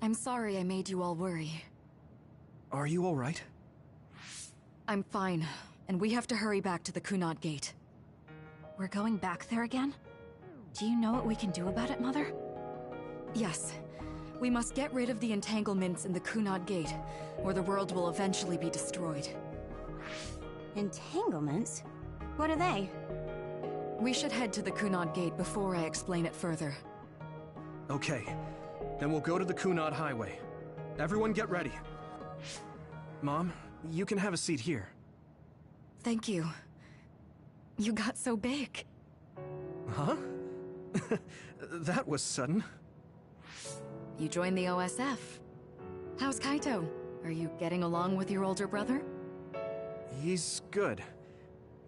I'm sorry I made you all worry. Are you alright? I'm fine, and we have to hurry back to the Kunad Gate. We're going back there again? Do you know what we can do about it, Mother? Yes. We must get rid of the entanglements in the Kunad Gate, or the world will eventually be destroyed. Entanglements? What are they? We should head to the Kunad Gate before I explain it further. Okay. Then we'll go to the Kunad Highway. Everyone get ready. Mom, you can have a seat here. Thank you. You got so big. Huh? That was sudden. You joined the OSF. How's Kaito? Are you getting along with your older brother? He's good.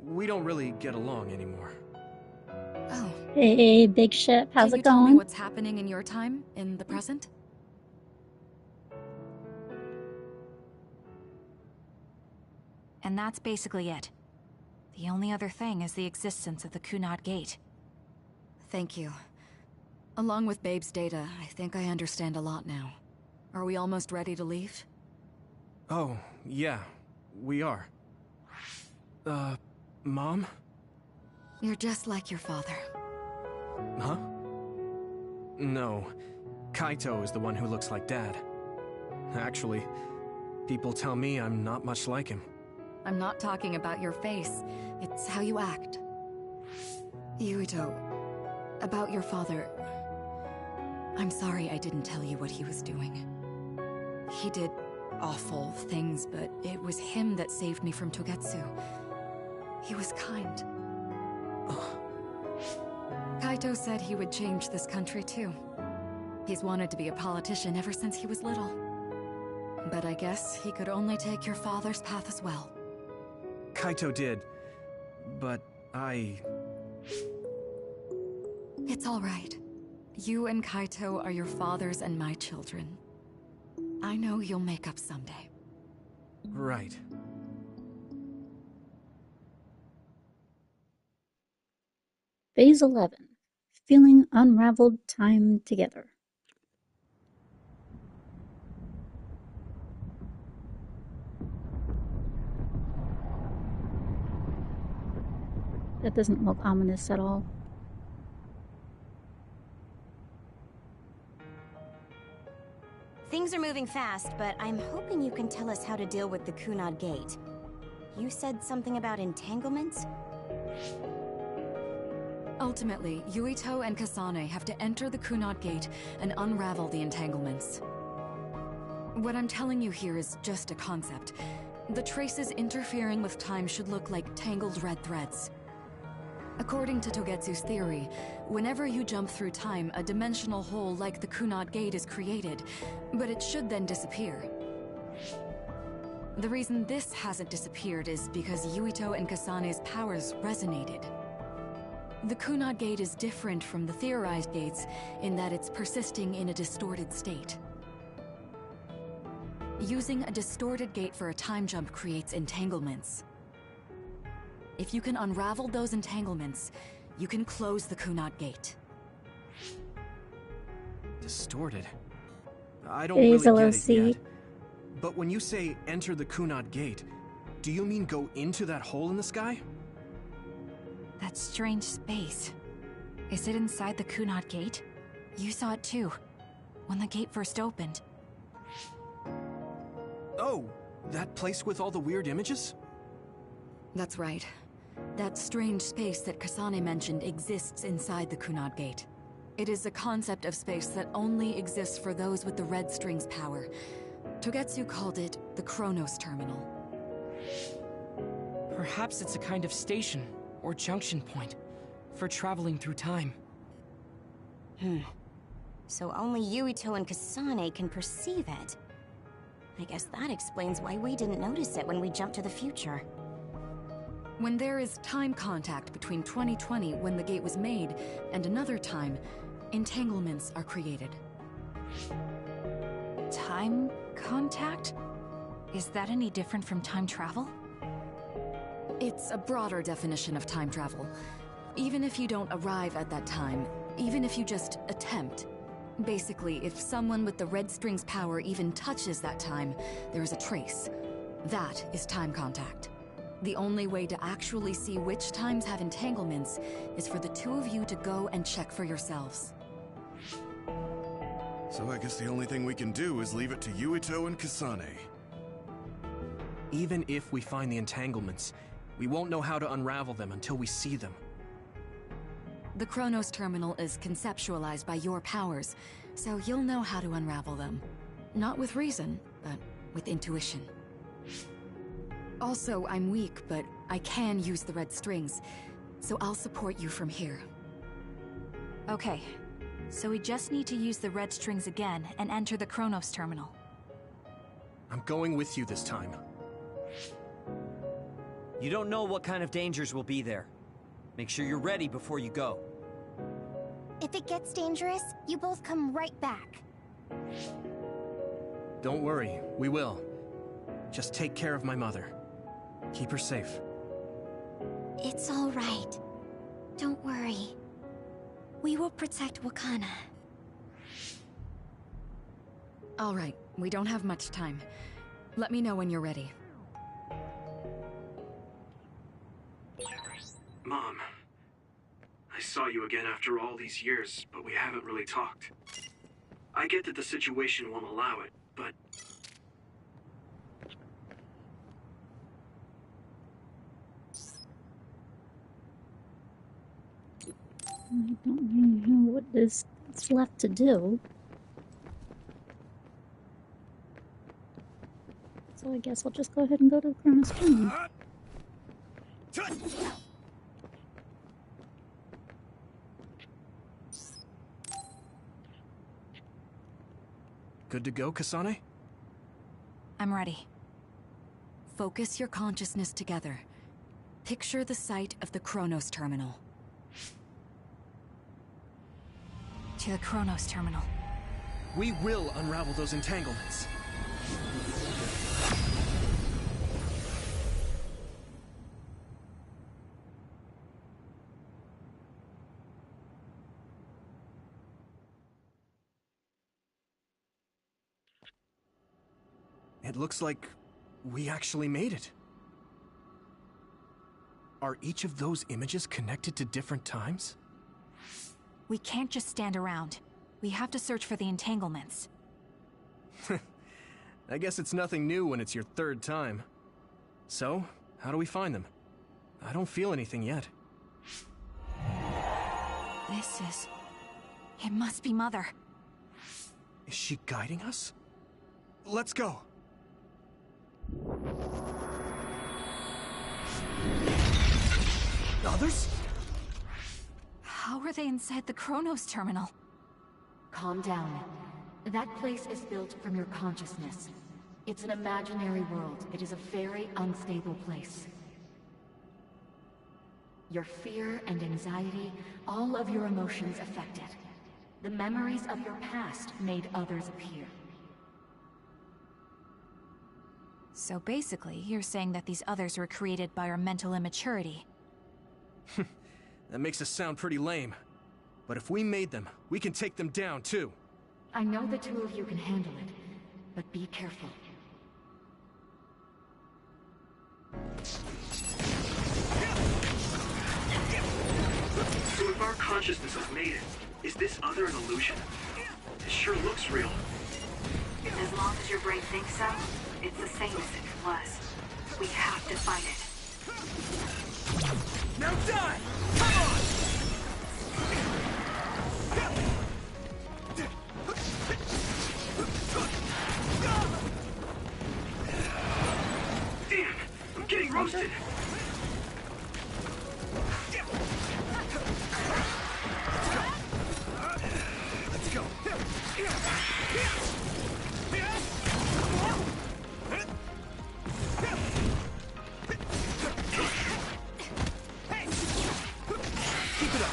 We don't really get along anymore. Oh. Hey, big ship. How's Can you it tell me going? what's happening in your time, in the present? And that's basically it. The only other thing is the existence of the Kunad Gate. Thank you. Along with Babe's data, I think I understand a lot now. Are we almost ready to leave? Oh, yeah. We are. Mom? You're just like your father. Huh? No. Kaito is the one who looks like Dad. Actually, people tell me I'm not much like him. I'm not talking about your face. It's how you act. Yuito, about your father... I'm sorry I didn't tell you what he was doing. He did awful things, but it was him that saved me from Togetsu. He was kind. Kaito said he would change this country too. He's wanted to be a politician ever since he was little. But I guess he could only take your father's path as well. Kaito did, but It's all right. You and Kaito are your father's and my children. I know you'll make up someday. Right. Phase 11. Feeling unraveled time together. That doesn't look ominous at all. Things are moving fast, but I'm hoping you can tell us how to deal with the Kunad Gate. You said something about entanglements? Ultimately, Yuito and Kasane have to enter the Kunad Gate and unravel the entanglements. What I'm telling you here is just a concept. The traces interfering with time should look like tangled red threads. According to Togetsu's theory, whenever you jump through time, a dimensional hole like the Kunad Gate is created, but it should then disappear. The reason this hasn't disappeared is because Yuito and Kasane's powers resonated. The Kunad Gate is different from the theorized gates in that it's persisting in a distorted state. Using a distorted gate for a time jump creates entanglements. If you can unravel those entanglements, you can close the Kunad Gate. Distorted? I don't really Phase get it LOC. yet. But when you say enter the Kunad Gate, do you mean go into that hole in the sky? That strange space. Is it inside the Kunad Gate? You saw it too, when the gate first opened. Oh, that place with all the weird images? That's right. That strange space that Kasane mentioned exists inside the Kunad Gate. It is a concept of space that only exists for those with the red string's power. Togetsu called it the Chronos Terminal. Perhaps it's a kind of station, or junction point, for traveling through time. So only Yuito and Kasane can perceive it. I guess that explains why we didn't notice it when we jumped to the future. When there is time contact between 2020, when the gate was made, and another time, entanglements are created. Time contact? Is that any different from time travel? It's a broader definition of time travel. Even if you don't arrive at that time, even if you just attempt, Basically, if someone with the red string's power even touches that time, there is a trace. That is time contact. The only way to actually see which times have entanglements is for the two of you to go and check for yourselves. So I guess the only thing we can do is leave it to Yuito and Kasane. Even if we find the entanglements, we won't know how to unravel them until we see them. The Chronos Terminal is conceptualized by your powers, so you'll know how to unravel them. Not with reason, but with intuition. Also, I'm weak, but I can use the red strings, so I'll support you from here. Okay, so we just need to use the red strings again and enter the Chronos Terminal. I'm going with you this time. You don't know what kind of dangers will be there. Make sure you're ready before you go. If it gets dangerous, you both come right back. Don't worry, we will. Just take care of my mother. Keep her safe. It's all right. Don't worry. We will protect Wakana. All right, we don't have much time. Let me know when you're ready. Mom, I saw you again after all these years, but we haven't really talked. I get that the situation won't allow it, but... I don't really know what is left to do. So I guess I'll just go ahead and go to the Chronos Terminal. Good to go, Kasane? I'm ready. Focus your consciousness together. Picture the site of the Chronos Terminal. To the Chronos Terminal. We will unravel those entanglements. It looks like we actually made it. Are each of those images connected to different times? We can't just stand around. We have to search for the entanglements. I guess it's nothing new when it's your third time. So, how do we find them? I don't feel anything yet. This is... It must be Mother. Is she guiding us? Let's go! Others? How are they inside the Chronos Terminal? Calm down. That place is built from your consciousness. It's an imaginary world. It is a very unstable place. Your fear and anxiety, all of your emotions affected. The memories of your past made others appear. So basically, you're saying that these others were created by our mental immaturity. That makes us sound pretty lame. But if we made them, we can take them down, too. I know the two of you can handle it, but be careful. So if our consciousness has made it, is this other an illusion? It sure looks real. As long as your brain thinks so, it's the same as if it was. We have to find it. Now die! Come on! Damn! I'm getting roasted! Let's go! Keep it up!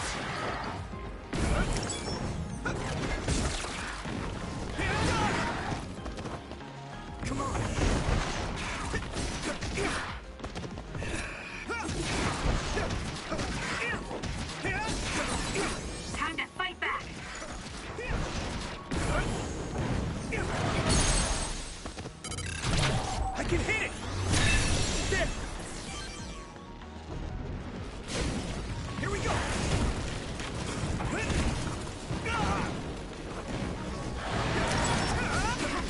Come on! Time to fight back! can hit it! There! Here we go!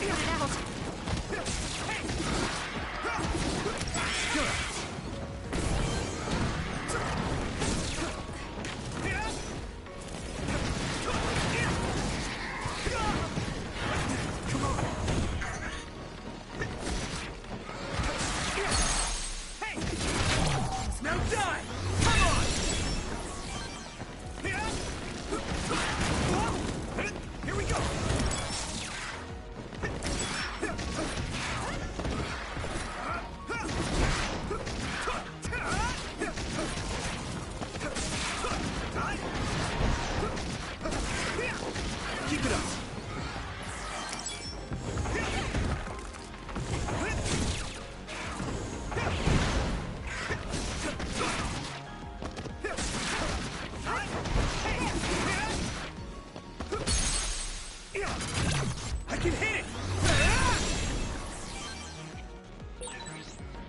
Get it out! Now die! Come on! Here we go! Keep it up! I can hit it!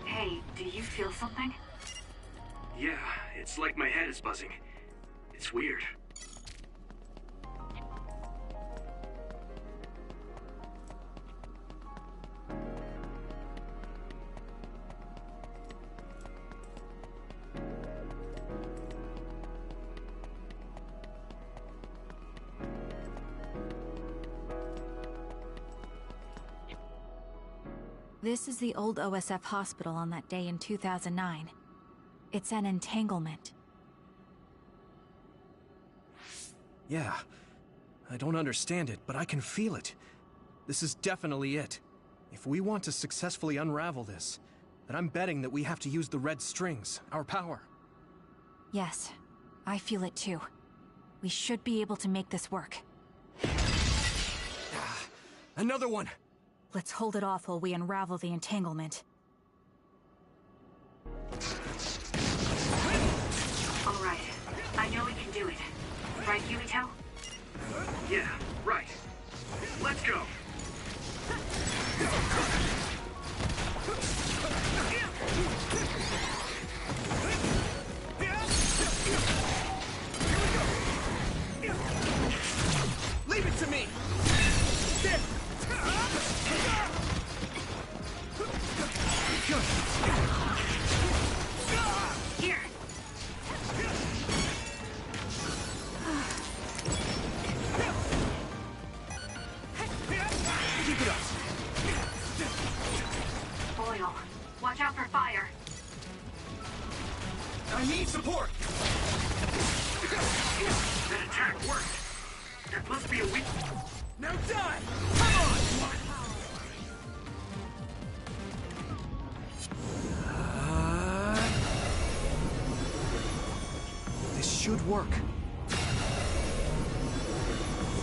Hey, do you feel something? Yeah, it's like my head is buzzing. It's weird. This is the old OSF hospital on that day in 2009. It's an entanglement. Yeah. I don't understand it, but I can feel it. This is definitely it. If we want to successfully unravel this, then I'm betting that we have to use the red strings, our power. Yes, I feel it too. We should be able to make this work. Another one! Let's hold it off while we unravel the entanglement. All right. I know we can do it. Right, Yumito? Yeah, right. Let's go! Leave it to me! There! Here! Keep it up! Boyle, watch out for fire. I need support! That attack worked! That must be a weak... Now die! Come on! This should work.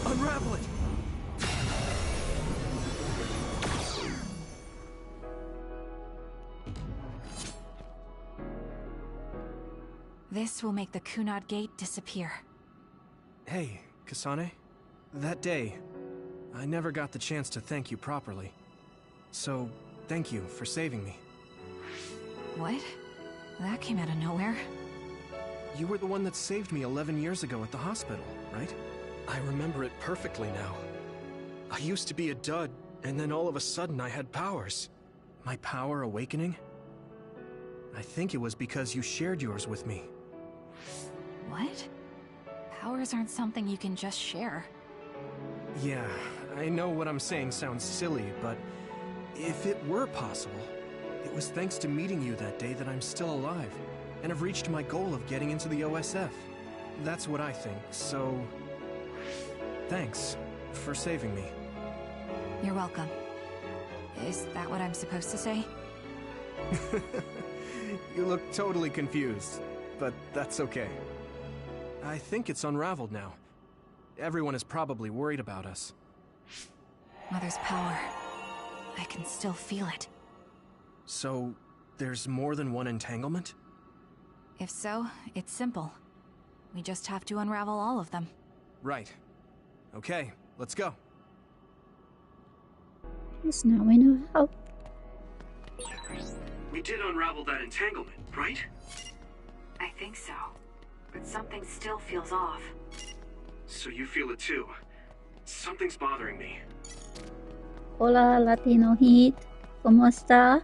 Unravel it! This will make the Kunad Gate disappear. Hey, Kasane. That day, I never got the chance to thank you properly. So, thank you for saving me. What? That came out of nowhere. You were the one that saved me 11 years ago at the hospital, right? I remember it perfectly now. I used to be a dud, and then all of a sudden I had powers. My power awakening? I think it was because you shared yours with me. What? Powers aren't something you can just share. Yeah, I know what I'm saying sounds silly, but if it were possible, it was thanks to meeting you that day that I'm still alive, and have reached my goal of getting into the OSF. That's what I think, so... thanks for saving me. You're welcome. Is that what I'm supposed to say? You look totally confused, but that's okay. I think it's unraveled now. Everyone is probably worried about us. Mother's power. I can still feel it. So, there's more than one entanglement? If so, it's simple. We just have to unravel all of them. Right. Okay, let's go. Yes, now we know how. We did unravel that entanglement, right? I think so. But something still feels off. So you feel it too. Something's bothering me. Hola, Latino Heat. ¿Cómo está?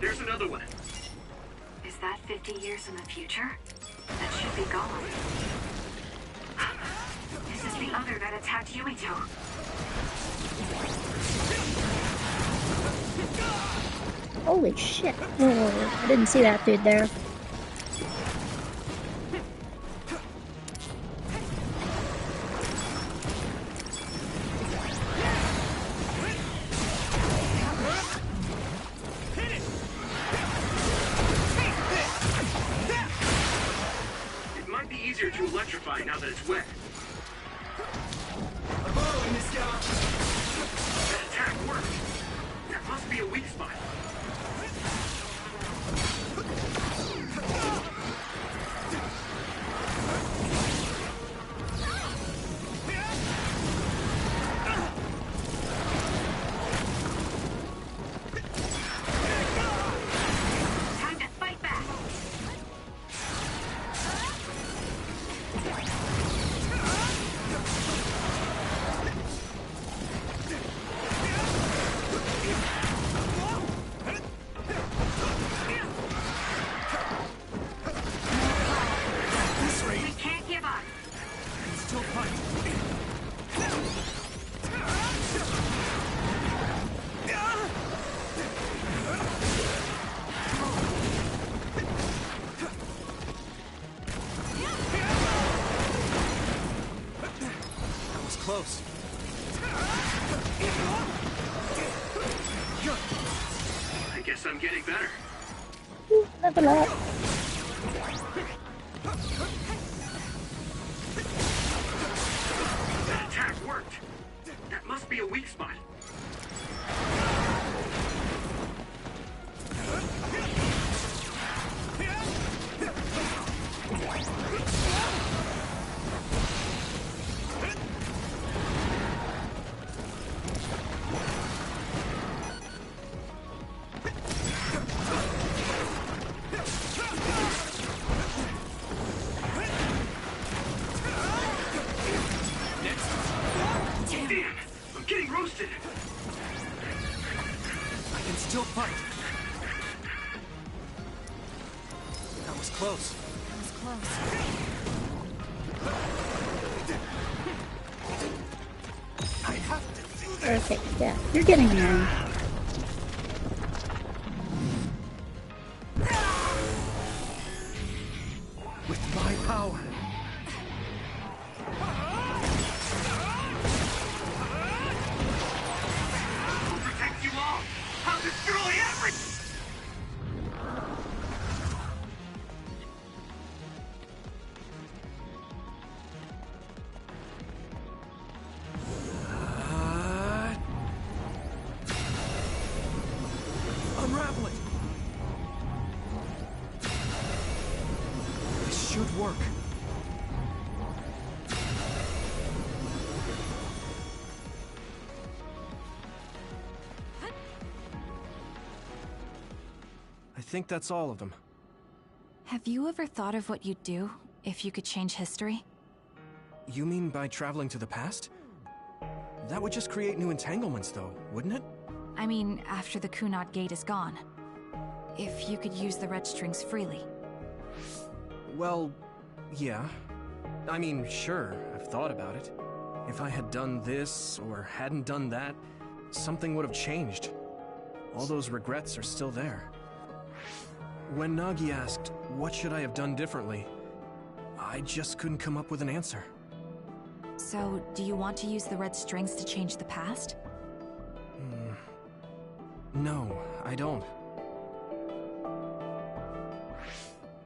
There's another one. Is that 50 years in the future? That should be gone. This is the other that attacked Yuito. Holy shit. Oh, I didn't see that dude there. It might be easier to electrify now that it's wet. That attack worked. That must be a weak spot. Time to fight back! We can't give up! Still fight. That was close. I guess I'm getting better. Ooh, level up. That attack worked. That must be a weak spot. Damn! I'm getting roasted! I can still fight. That was close. That was close. I have to do this! Okay, yeah, you're getting annoying. With my power. I'll protect you all! I'll destroy everything! Unravel it! This should work. I think that's all of them. Have you ever thought of what you'd do if you could change history? You mean by traveling to the past? That would just create new entanglements, though, wouldn't it? I mean, after the Kunad Gate is gone. If you could use the red strings freely. Well, yeah. I mean, sure, I've thought about it. If I had done this, or hadn't done that, something would have changed. All those regrets are still there. When Nagi asked, what should I have done differently, I just couldn't come up with an answer. So, do you want to use the red strings to change the past? No, I don't.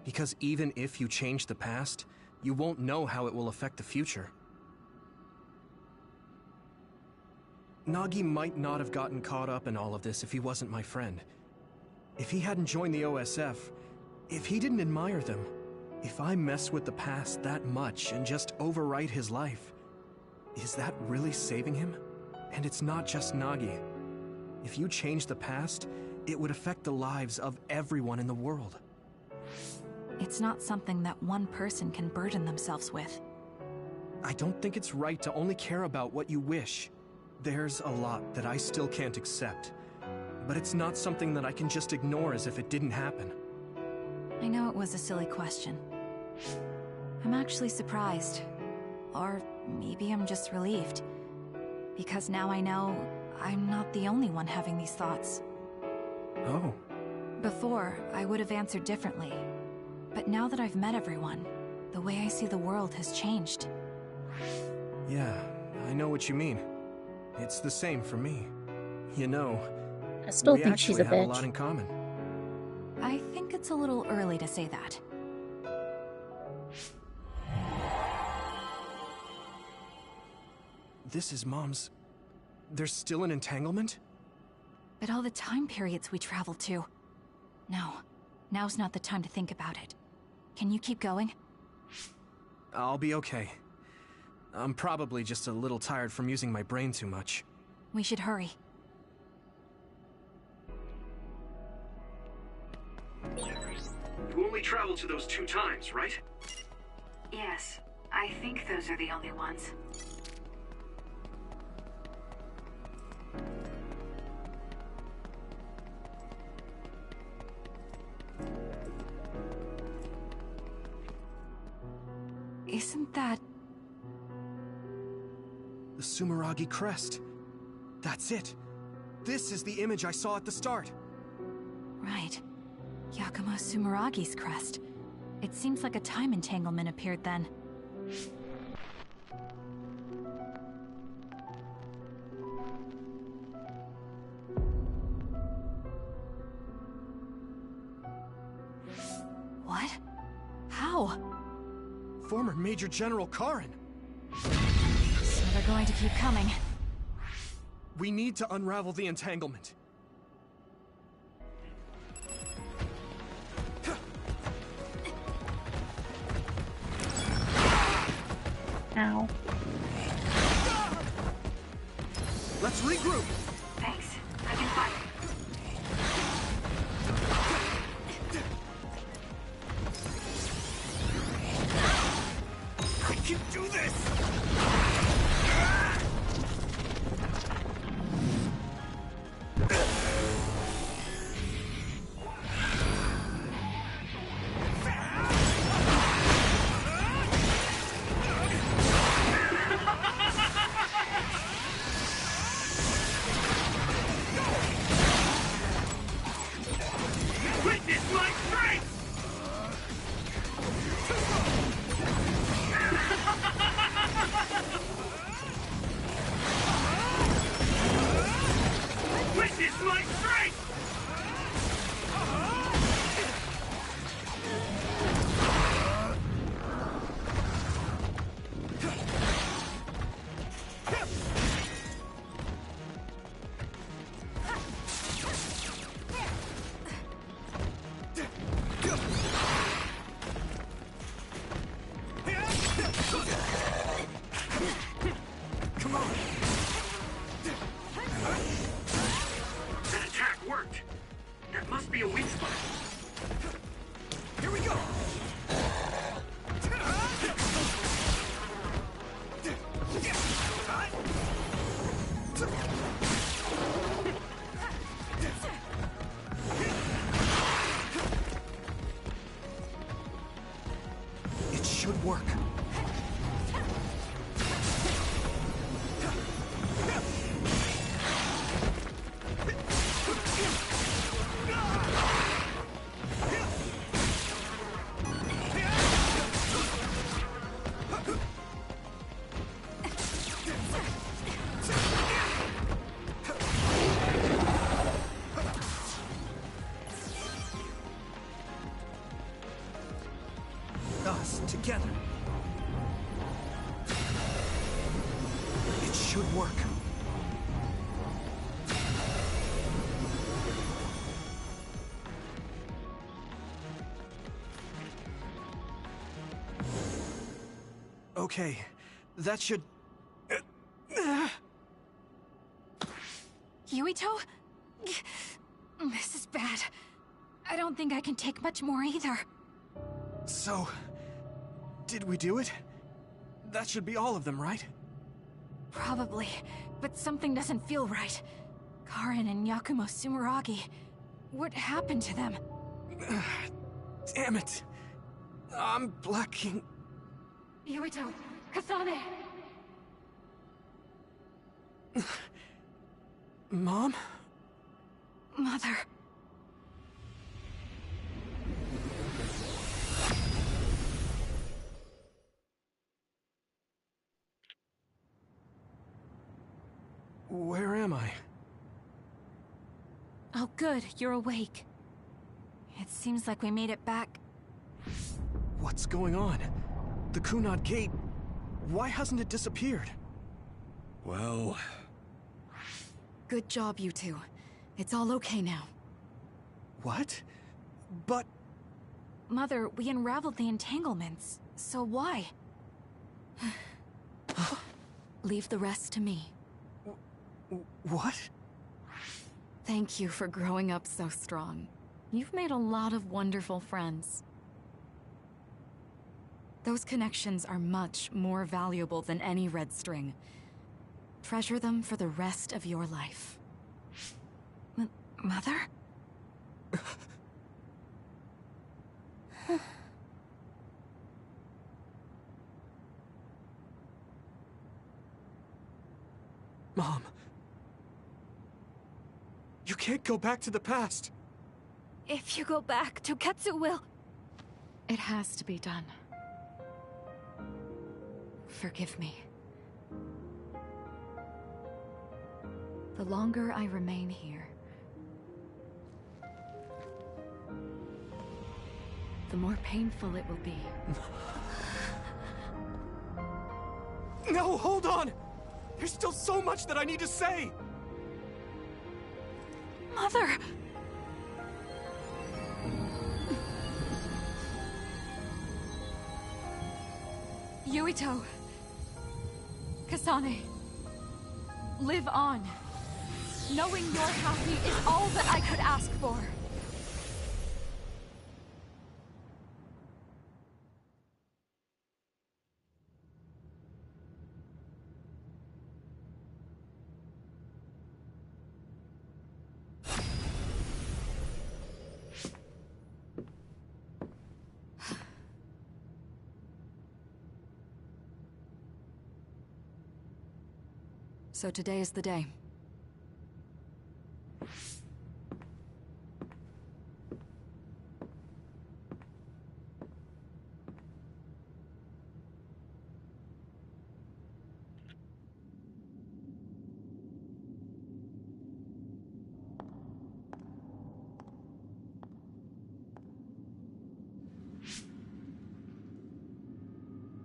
Because even if you change the past, you won't know how it will affect the future. Nagi might not have gotten caught up in all of this if he wasn't my friend. If he hadn't joined the OSF, if he didn't admire them, if I mess with the past that much and just overwrite his life, is that really saving him? And it's not just Nagi. If you change the past, it would affect the lives of everyone in the world. It's not something that one person can burden themselves with. I don't think it's right to only care about what you wish. There's a lot that I still can't accept, but it's not something that I can just ignore as if it didn't happen. I know it was a silly question. I'm actually surprised. Or maybe I'm just relieved. Because now I know I'm not the only one having these thoughts. Oh. Before, I would have answered differently. But now that I've met everyone, the way I see the world has changed. Yeah, I know what you mean. It's the same for me. You know, I still we think she's actually a have a bitch. lot in common. I think it's a little early to say that. This is Mom's... There's still an entanglement? But all the time periods we traveled to. No, now's not the time to think about it. Can you keep going? I'll be okay. I'm probably just a little tired from using my brain too much. We should hurry. You only traveled to those 2 times, right? Yes, I think those are the only ones. Isn't that... The Sumeragi crest. That's it. This is the image I saw at the start. Right. Yakumo Sumeragi's crest. It seems like a time entanglement appeared then. What? How? Former Major General Karin. So they're going to keep coming. We need to unravel the entanglement. Ow. Let's regroup! Thanks. I can fight. I can do this! Witness my strength! Witness my strength! Come on! That attack worked! That must be a weak spot. Here we go! It should work. Us together. It should work. Okay, that should... Yuito? This is bad. I don't think I can take much more either. So... did we do it? That should be all of them, right? Probably, but something doesn't feel right. Karin and Yakumo Sumeragi. What happened to them? Damn it. I'm blacking... Yuito! Kasane! Mom? Mother... Where am I? Oh good, you're awake. It seems like we made it back. What's going on? The Kunad Gate... why hasn't it disappeared? Well... Good job, you two. It's all okay now. What? But... Mother, we unraveled the entanglements, so why? Leave the rest to me. What? Thank you for growing up so strong. You've made a lot of wonderful friends. Those connections are much more valuable than any red string. Treasure them for the rest of your life. Mother? Mom. You can't go back to the past. If you go back, Toketsu will... It has to be done. Forgive me. The longer I remain here, the more painful it will be. No, hold on! There's still so much that I need to say! Mother! Yuito. Kasane. Live on. Knowing you're happy is all that I could ask for. So today is the day.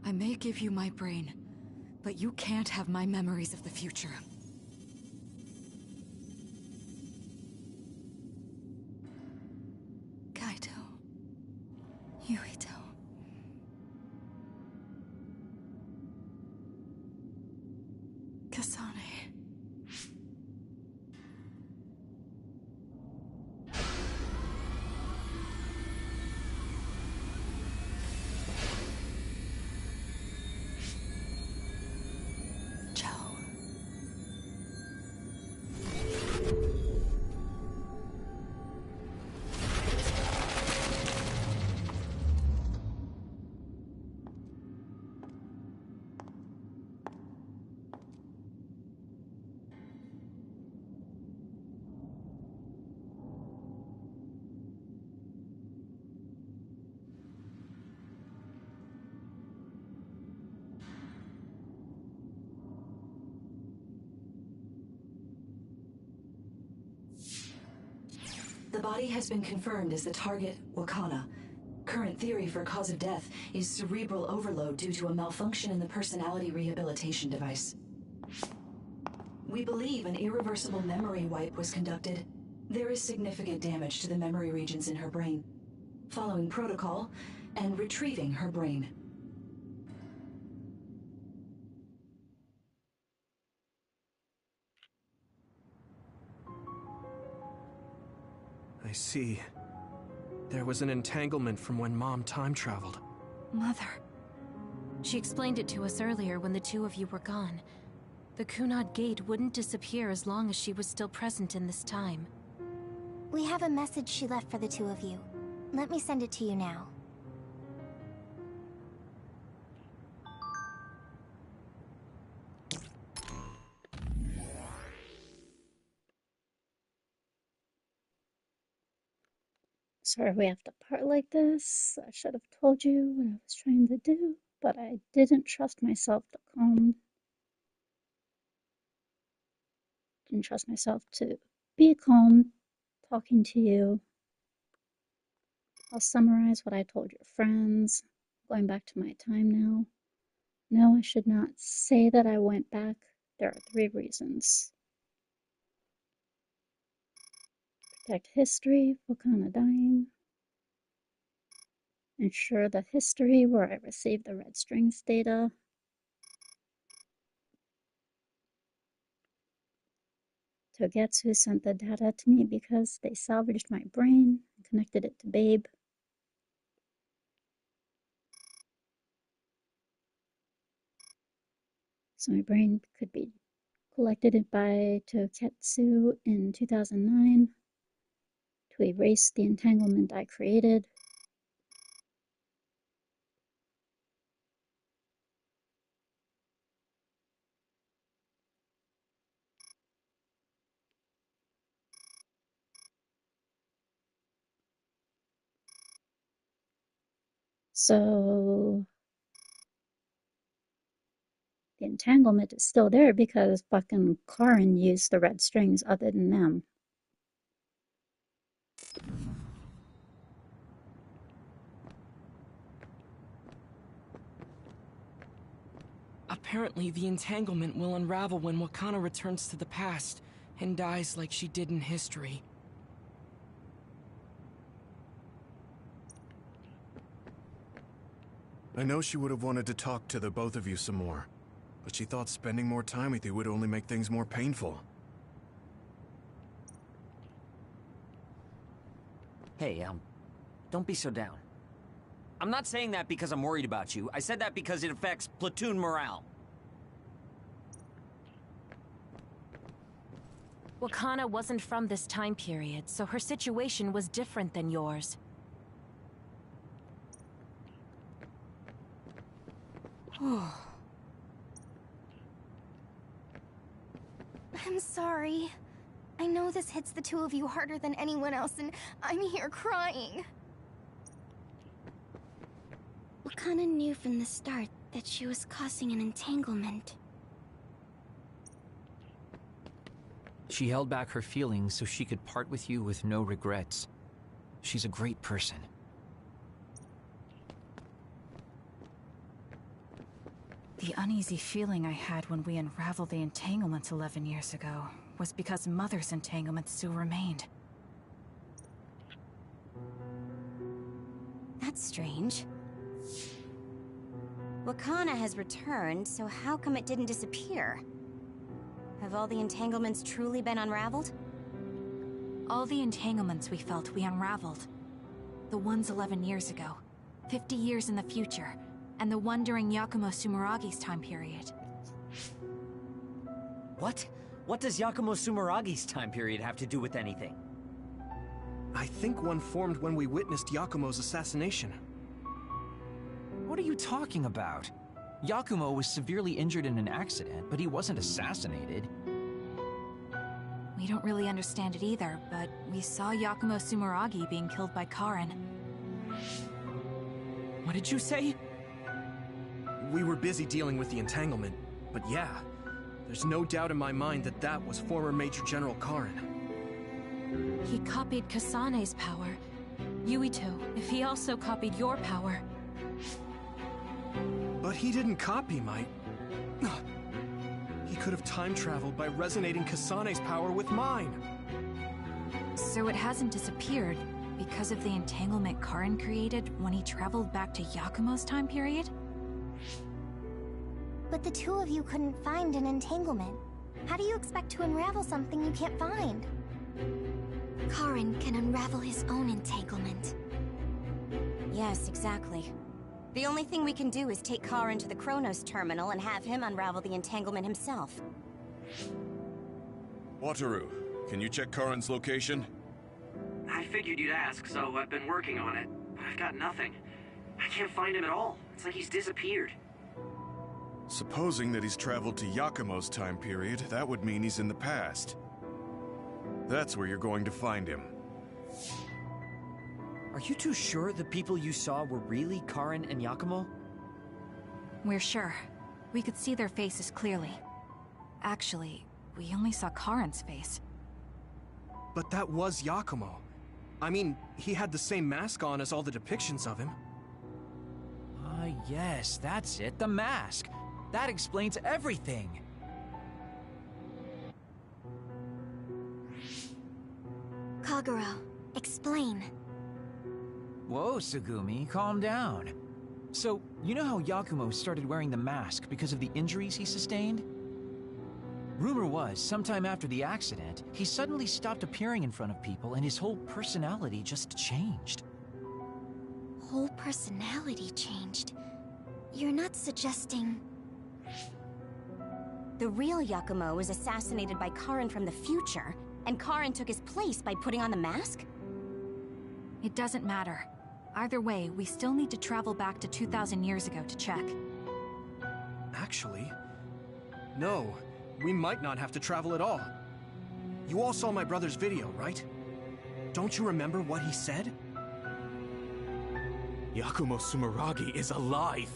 I may give you my brain, but you can't have my memories of the future. Kaito. Yuito. Kasane. The body has been confirmed as the target, Wakana. Current theory for cause of death is cerebral overload due to a malfunction in the personality rehabilitation device. We believe an irreversible memory wipe was conducted. There is significant damage to the memory regions in her brain. Following protocol and retrieving her brain. I see. There was an entanglement from when Mom time traveled. Mother. She explained it to us earlier when the two of you were gone. The Kunad Gate wouldn't disappear as long as she was still present in this time. We have a message she left for the two of you. Let me send it to you now. Sorry we have to part like this. I should have told you what I was trying to do, but I didn't trust myself to didn't trust myself to be calm talking to you. I'll summarize what I told your friends. Going back to my time now. No, I should not say that I went back. There are 3 reasons. Protect history, Wakana dying. Ensure the history where I received the red strings data. Togetsu sent the data to me because they salvaged my brain and connected it to Babe. So my brain could be collected by Togetsu in 2009 to erase the entanglement I created. So the entanglement is still there because fucking Karin used the red strings other than them. Apparently, the entanglement will unravel when Wakana returns to the past and dies like she did in history. I know she would have wanted to talk to the both of you some more, but she thought spending more time with you would only make things more painful. Hey, don't be so down. I'm not saying that because I'm worried about you. I said that because it affects platoon morale. Wakana wasn't from this time period, so her situation was different than yours. I'm sorry. I know this hits the two of you harder than anyone else, and I'm here crying. Wakana knew from the start that she was causing an entanglement. She held back her feelings so she could part with you with no regrets. She's a great person. The uneasy feeling I had when we unraveled the entanglements 11 years ago was because Mother's entanglement still remained. That's strange. Wakana has returned, so how come it didn't disappear? Have all the entanglements truly been unraveled? All the entanglements we felt we unraveled. The ones 11 years ago, 50 years in the future, and the one during Yakumo Sumeragi's time period. What? What does Yakumo Sumeragi's time period have to do with anything? I think one formed when we witnessed Yakumo's assassination. What are you talking about? Yakumo was severely injured in an accident, but he wasn't assassinated. We don't really understand it either, but we saw Yakumo Sumeragi being killed by Karin. What did you say? We were busy dealing with the entanglement, but yeah, there's no doubt in my mind that that was former Major General Karin. He copied Kasane's power. Yuito, if he also copied your power. But he didn't copy my... He could have time-traveled by resonating Kasane's power with mine. So it hasn't disappeared because of the entanglement Karin created when he traveled back to Yakumo's time period? But the two of you couldn't find an entanglement. How do you expect to unravel something you can't find? Karin can unravel his own entanglement. Yes, exactly. The only thing we can do is take Karin to the Chronos terminal and have him unravel the entanglement himself. Wataru, can you check Karin's location? I figured you'd ask, so I've been working on it. But I've got nothing. I can't find him at all. It's like he's disappeared. Supposing that he's traveled to Yakumo's time period, that would mean he's in the past. That's where you're going to find him. Are you too sure the people you saw were really Karin and Yakumo? We're sure. We could see their faces clearly. Actually, we only saw Karin's face. But that was Yakumo. I mean, he had the same mask on as all the depictions of him. Ah, yes, that's it, the mask. That explains everything. Kagero, explain. Whoa, Tsugumi, calm down. So, you know how Yakumo started wearing the mask because of the injuries he sustained? Rumor was, sometime after the accident, he suddenly stopped appearing in front of people and his whole personality just changed. Whole personality changed? You're not suggesting... The real Yakumo was assassinated by Karin from the future, and Karin took his place by putting on the mask? It doesn't matter. Either way, we still need to travel back to 2,000 years ago to check. Actually, no. We might not have to travel at all. You all saw my brother's video, right? Don't you remember what he said? Yakumo Sumeragi is alive!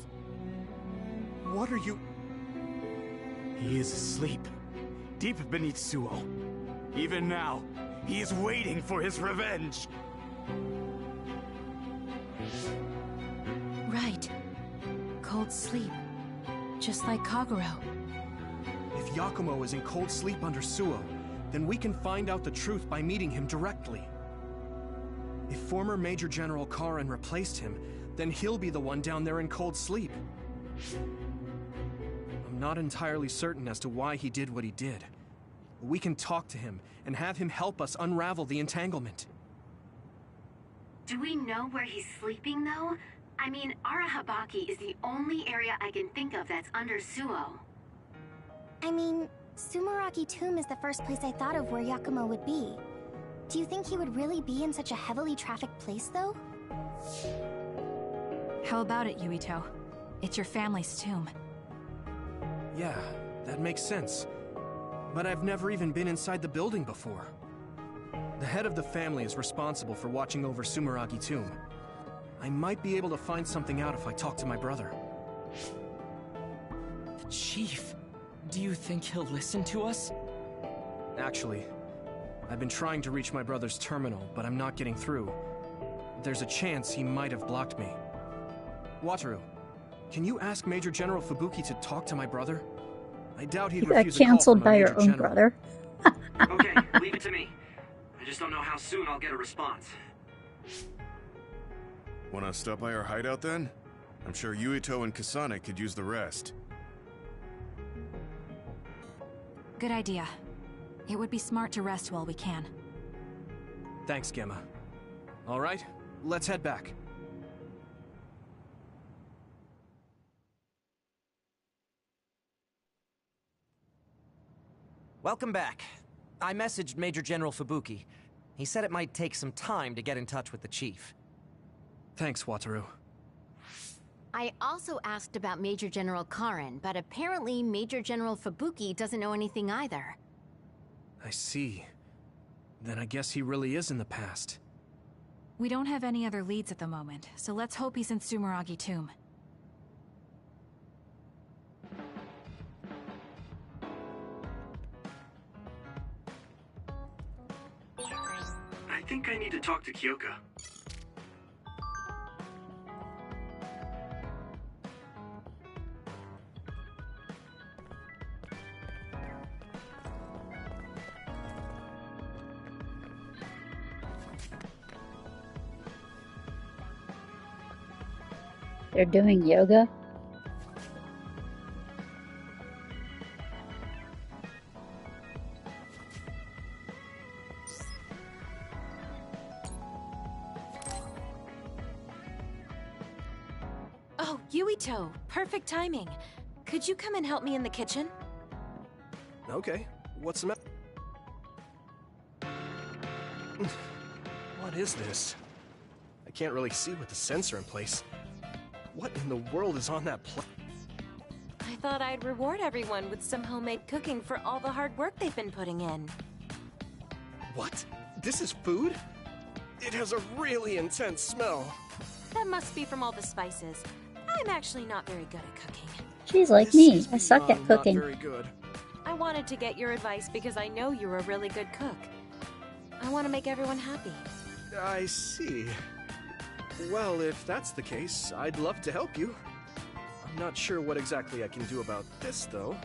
What are you... He is asleep, deep beneath Suo. Even now, he is waiting for his revenge! Right. Cold sleep. Just like Kagero. If Yakumo is in cold sleep under Suo, then we can find out the truth by meeting him directly. If former Major General Karin replaced him, then he'll be the one down there in cold sleep. I'm not entirely certain as to why he did what he did. We can talk to him and have him help us unravel the entanglement. Do we know where he's sleeping, though? I mean, Arahabaki is the only area I can think of that's under Suo. I mean, Sumeragi Tomb is the first place I thought of where Yakumo would be. Do you think he would really be in such a heavily trafficked place, though? How about it, Yuito? It's your family's tomb. Yeah, that makes sense. But I've never even been inside the building before. The head of the family is responsible for watching over Sumeragi Tomb. I might be able to find something out if I talk to my brother. The chief. Do you think he'll listen to us? Actually, I've been trying to reach my brother's terminal, but I'm not getting through. There's a chance he might have blocked me. Wataru, can you ask Major General Fubuki to talk to my brother? I doubt he'd You got refuse a call canceled from a by your Major own General. brother. Okay, leave it to me. I just don't know how soon I'll get a response. Wanna stop by our hideout then? I'm sure Yuito and Kasane could use the rest. Good idea. It would be smart to rest while we can. Thanks, Gemma. All right, let's head back. Welcome back. I messaged Major General Fubuki. He said it might take some time to get in touch with the chief. Thanks, Wataru. I also asked about Major General Karin, but apparently Major General Fubuki doesn't know anything either. I see. Then I guess he really is in the past. We don't have any other leads at the moment, so let's hope he's in Sumeragi Tomb. I think I need to talk to Kyoka. They're doing yoga. Oh, Yuito, perfect timing. Could you come and help me in the kitchen? Okay, what's the matter? What is this? I can't really see with the sensor in place. What in the world is on that plate? I thought I'd reward everyone with some homemade cooking for all the hard work they've been putting in. What? This is food? It has a really intense smell. That must be from all the spices. I'm actually not very good at cooking. She's like me. I suck at cooking. Not very good. I wanted to get your advice because I know you're a really good cook. I want to make everyone happy. I see. Well, if that's the case, I'd love to help you. I'm not sure what exactly I can do about this, though.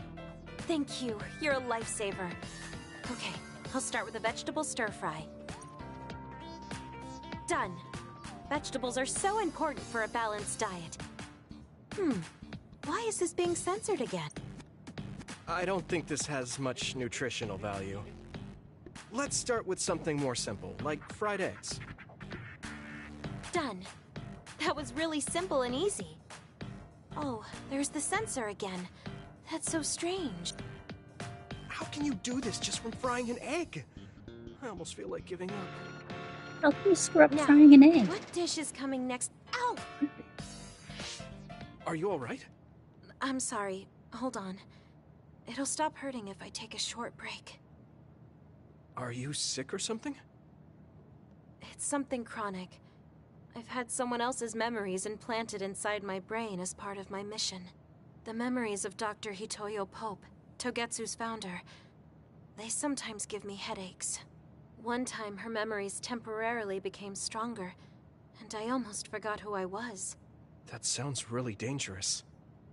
Thank you. You're a lifesaver. Okay, I'll start with a vegetable stir-fry. Done. Vegetables are so important for a balanced diet. Why is this being censored again? I don't think this has much nutritional value. Let's start with something more simple, like fried eggs. Done. That was really simple and easy. Oh, there's the censor again. That's so strange. How can you do this just from frying an egg? I almost feel like giving up. How can you screw up Now, frying an egg? what dish is coming next? Ow! Are you alright? I'm sorry. Hold on. It'll stop hurting if I take a short break. Are you sick or something? It's something chronic. I've had someone else's memories implanted inside my brain as part of my mission. The memories of Dr. Hitoyo Pope, Togetsu's founder. They sometimes give me headaches. One time her memories temporarily became stronger, and I almost forgot who I was. That sounds really dangerous.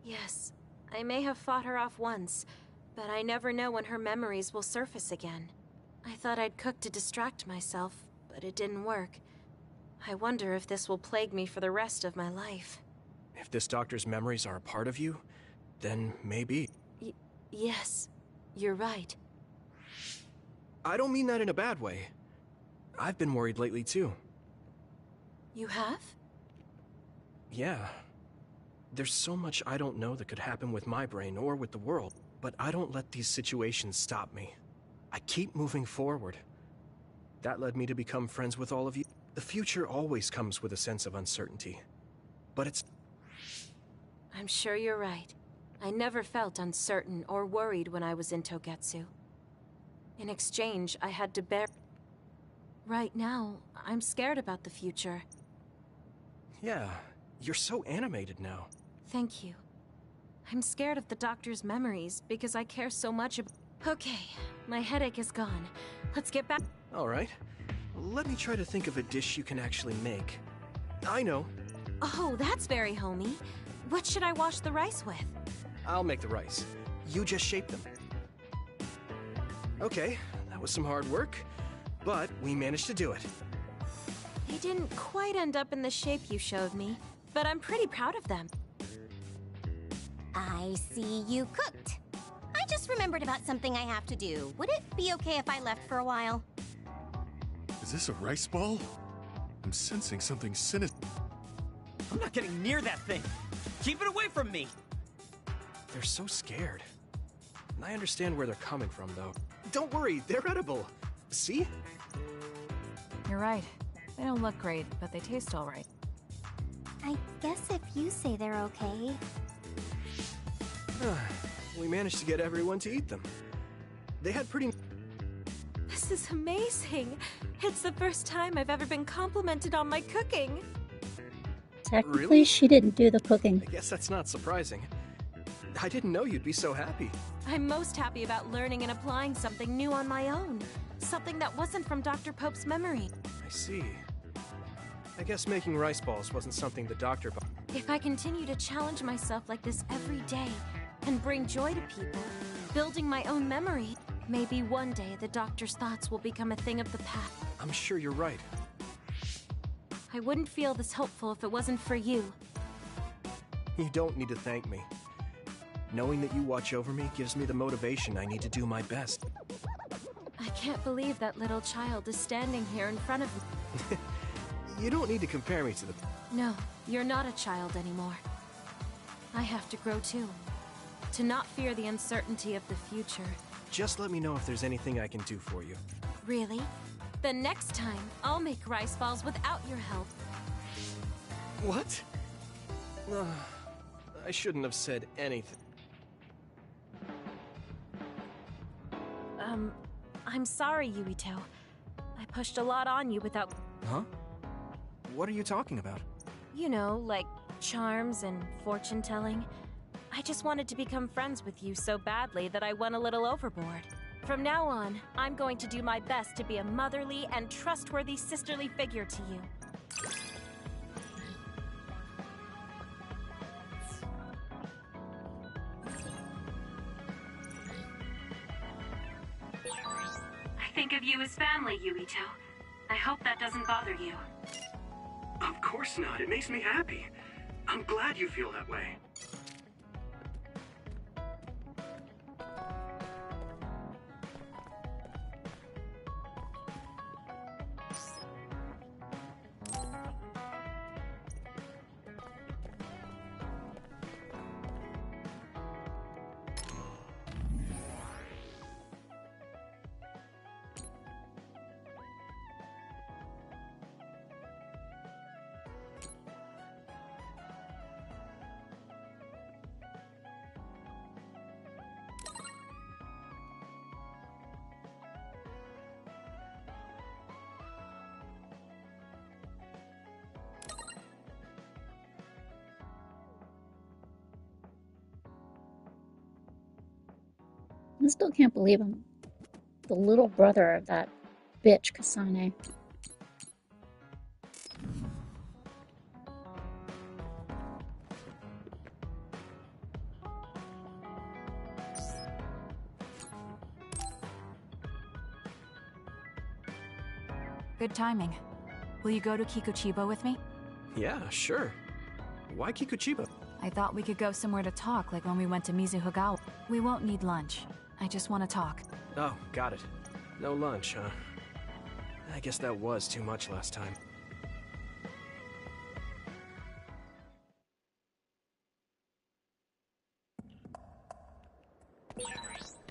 Yes, I may have fought her off once, but I never know when her memories will surface again. I thought I'd cook to distract myself, but it didn't work. I wonder if this will plague me for the rest of my life. If this doctor's memories are a part of you, then maybe. Yes, you're right. I don't mean that in a bad way. I've been worried lately too. You have? Yeah. There's so much I don't know that could happen with my brain or with the world, but I don't let these situations stop me. I keep moving forward. That led me to become friends with all of you. The future always comes with a sense of uncertainty. But it's... I'm sure you're right. I never felt uncertain or worried when I was in Togetsu. In exchange, I had to bear... Right now, I'm scared about the future. Yeah, you're so animated now. Thank you. I'm scared of the doctor's memories because I care so much about... Okay, my headache is gone. Let's get back... Alright. Let me try to think of a dish you can actually make. I know. Oh, that's very homey. What should I wash the rice with? I'll make the rice. You just shape them. Okay, that was some hard work, but we managed to do it. They didn't quite end up in the shape you showed me, but I'm pretty proud of them. I see you cooked. I just remembered about something I have to do. Would it be okay if I left for a while? Is this a rice ball? I'm sensing something sinister. I'm not getting near that thing. Keep it away from me. They're so scared. And I understand where they're coming from, though. Don't worry, they're edible. See? You're right. They don't look great, but they taste all right. I guess if you say they're okay. We managed to get everyone to eat them. They had pretty... This is amazing. It's the first time I've ever been complimented on my cooking. Technically, Really? she didn't do the cooking. I guess that's not surprising. I didn't know you'd be so happy. I'm most happy about learning and applying something new on my own. Something that wasn't from Dr. Pope's memory. I see. I guess making rice balls wasn't something the doctor... If I continue to challenge myself like this every day and bring joy to people, building my own memory, maybe one day the doctor's thoughts will become a thing of the past. I'm sure you're right. I wouldn't feel this hopeful if it wasn't for you. You don't need to thank me. Knowing that you watch over me gives me the motivation I need to do my best. I can't believe that little child is standing here in front of me. You don't need to compare me to the... No, you're not a child anymore. I have to grow too. To not fear the uncertainty of the future. Just let me know if there's anything I can do for you. Really? The next time, I'll make rice balls without your help. What? I shouldn't have said anything. I'm sorry, Yuito. I pushed a lot on you without... Huh? What are you talking about? You know, like charms and fortune-telling. I just wanted to become friends with you so badly that I went a little overboard. From now on, I'm going to do my best to be a motherly and trustworthy sisterly figure to you. I think of you as family, Yuito. I hope that doesn't bother you. Of course not. It makes me happy. I'm glad you feel that way. I still can't believe I'm the little brother of that bitch, Kasane. Good timing. Will you go to Kikuchiba with me? Yeah, sure. Why Kikuchiba? I thought we could go somewhere to talk, like when we went to Mizuhagawa. We won't need lunch. I just want to talk. Oh, got it. No lunch, huh? I guess that was too much last time.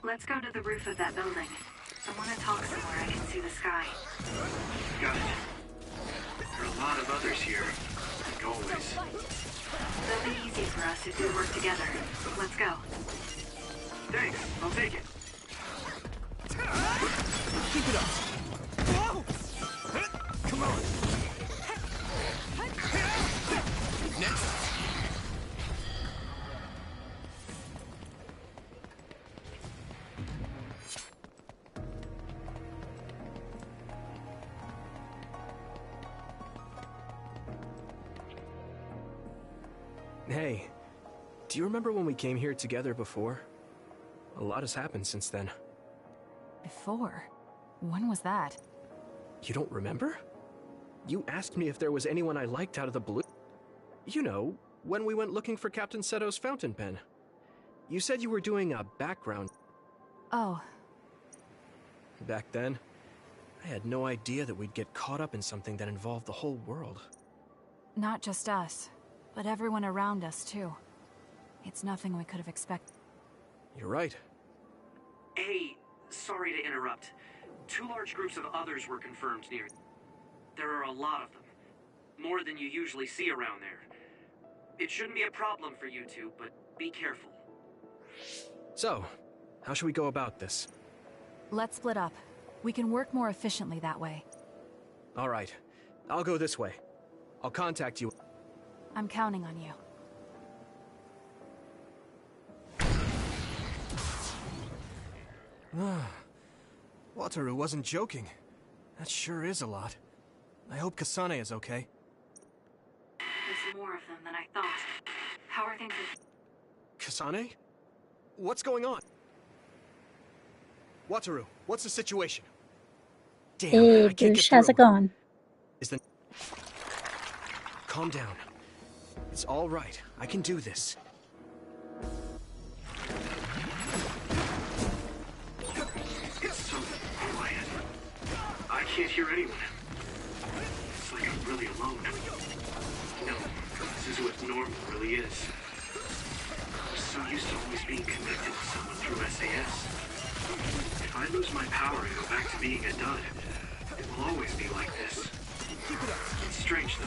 Let's go to the roof of that building. I want to talk somewhere I can see the sky. Got it. There are a lot of others here, like always. It'll be easy for us if we work together. Let's go. Thanks, I'll take it. Keep it up. Whoa! Come on. Next. Hey, do you remember when we came here together before? A lot has happened since then. Before? When was that? You don't remember? You asked me if there was anyone I liked out of the blue. You know, when we went looking for Captain Seto's fountain pen. You said you were doing a background. Oh. Back then, I had no idea that we'd get caught up in something that involved the whole world. Not just us, but everyone around us, too. It's nothing we could have expected. You're right. Hey, sorry to interrupt. 2 large groups of others were confirmed near. There are a lot of them. More than you usually see around there. It shouldn't be a problem for you two, but be careful. So, how should we go about this? Let's split up. We can work more efficiently that way. All right. I'll go this way. I'll contact you. I'm counting on you. Wataru wasn't joking. That sure is a lot. I hope Kasane is okay. There's more of them than I thought. How are things with... Kasane? What's going on? Wataru, what's the situation? Damn, Hey, I can't Goosh, get how's through. it going? Is the... Calm down. It's all right. I can do this. It's so quiet. I can't hear anyone. It's like I'm really alone. No, this is what normal really is. so used to always being connected to someone through SAS. If I lose my power and go back to being a dud, it will always be like this. It's strange, though.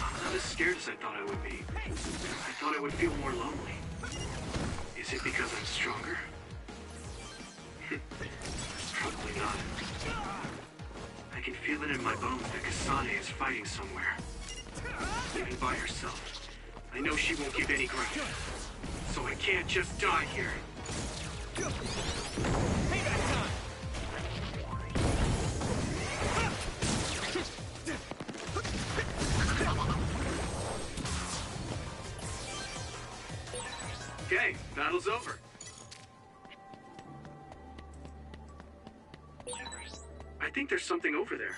I'm not as scared as I thought I would be. I thought I would feel more lonely. Is it because I'm stronger? Probably not. I can feel it in my bones that Kasane is fighting somewhere. Even by herself. I know she won't give any ground. So I can't just die here. Payback time! Okay, battle's over. I think there's something over there.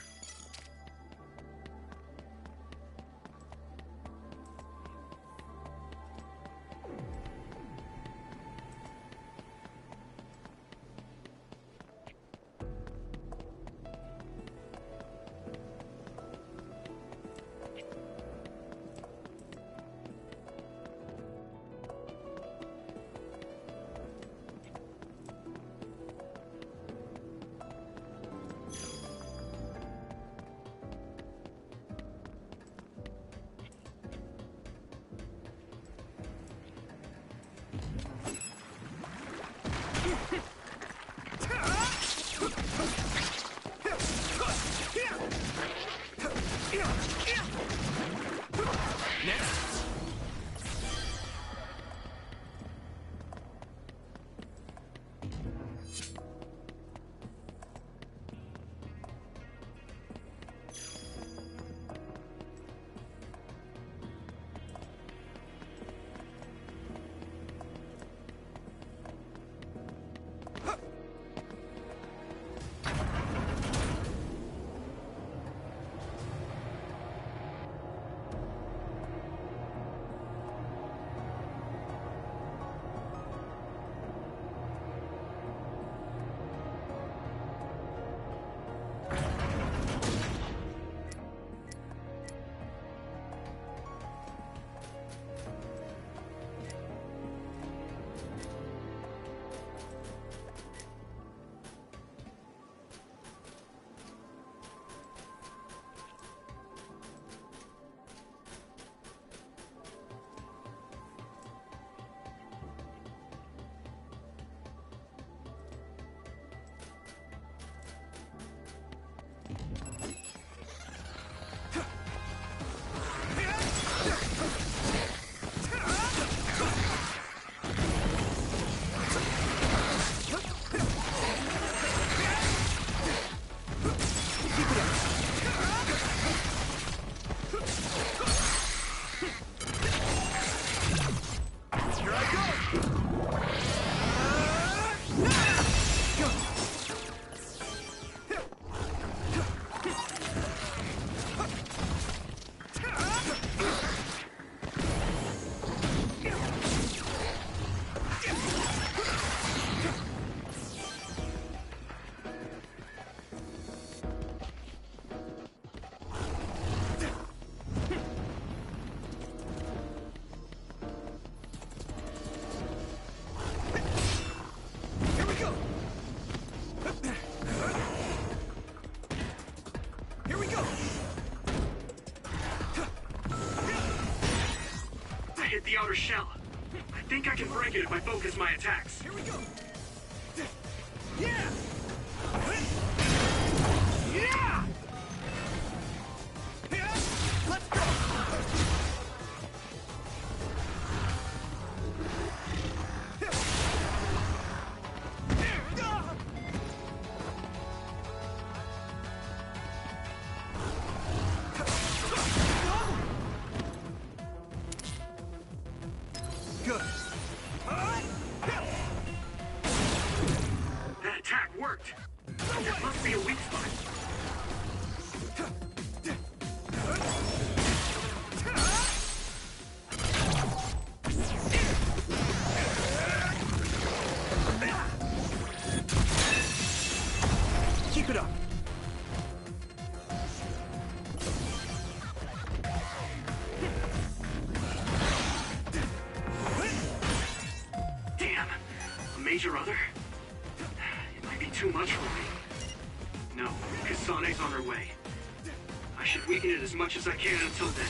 The outer shell. I think I can break it if I focus my attacks. Here we go. Yeah. Yeah. Let's go. Good. That attack worked. That must major other? It might be too much for me. No, Kasane's on her way. I should weaken it as much as I can until then.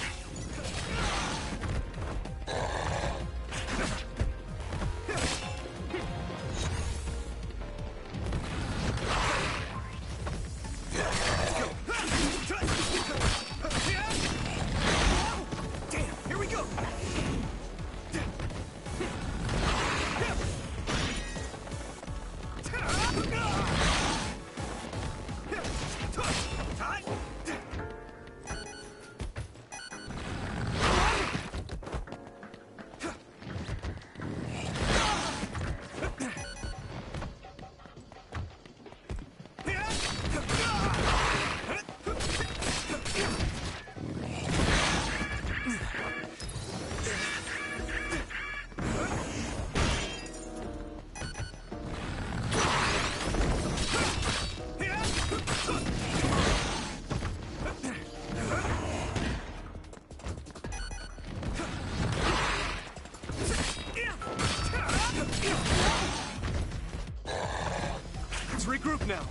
Regroup now.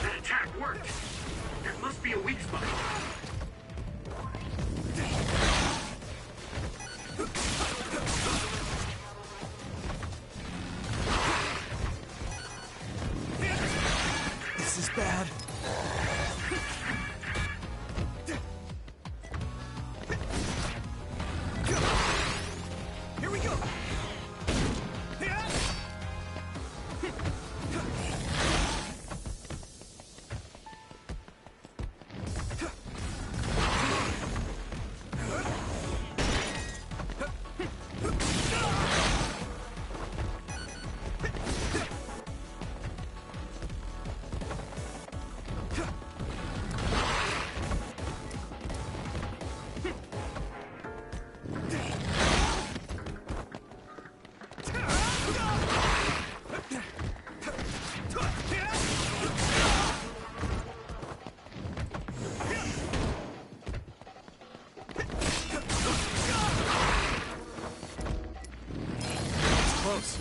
That attack worked. There must be a weak spot. This is bad. Here we go. Close.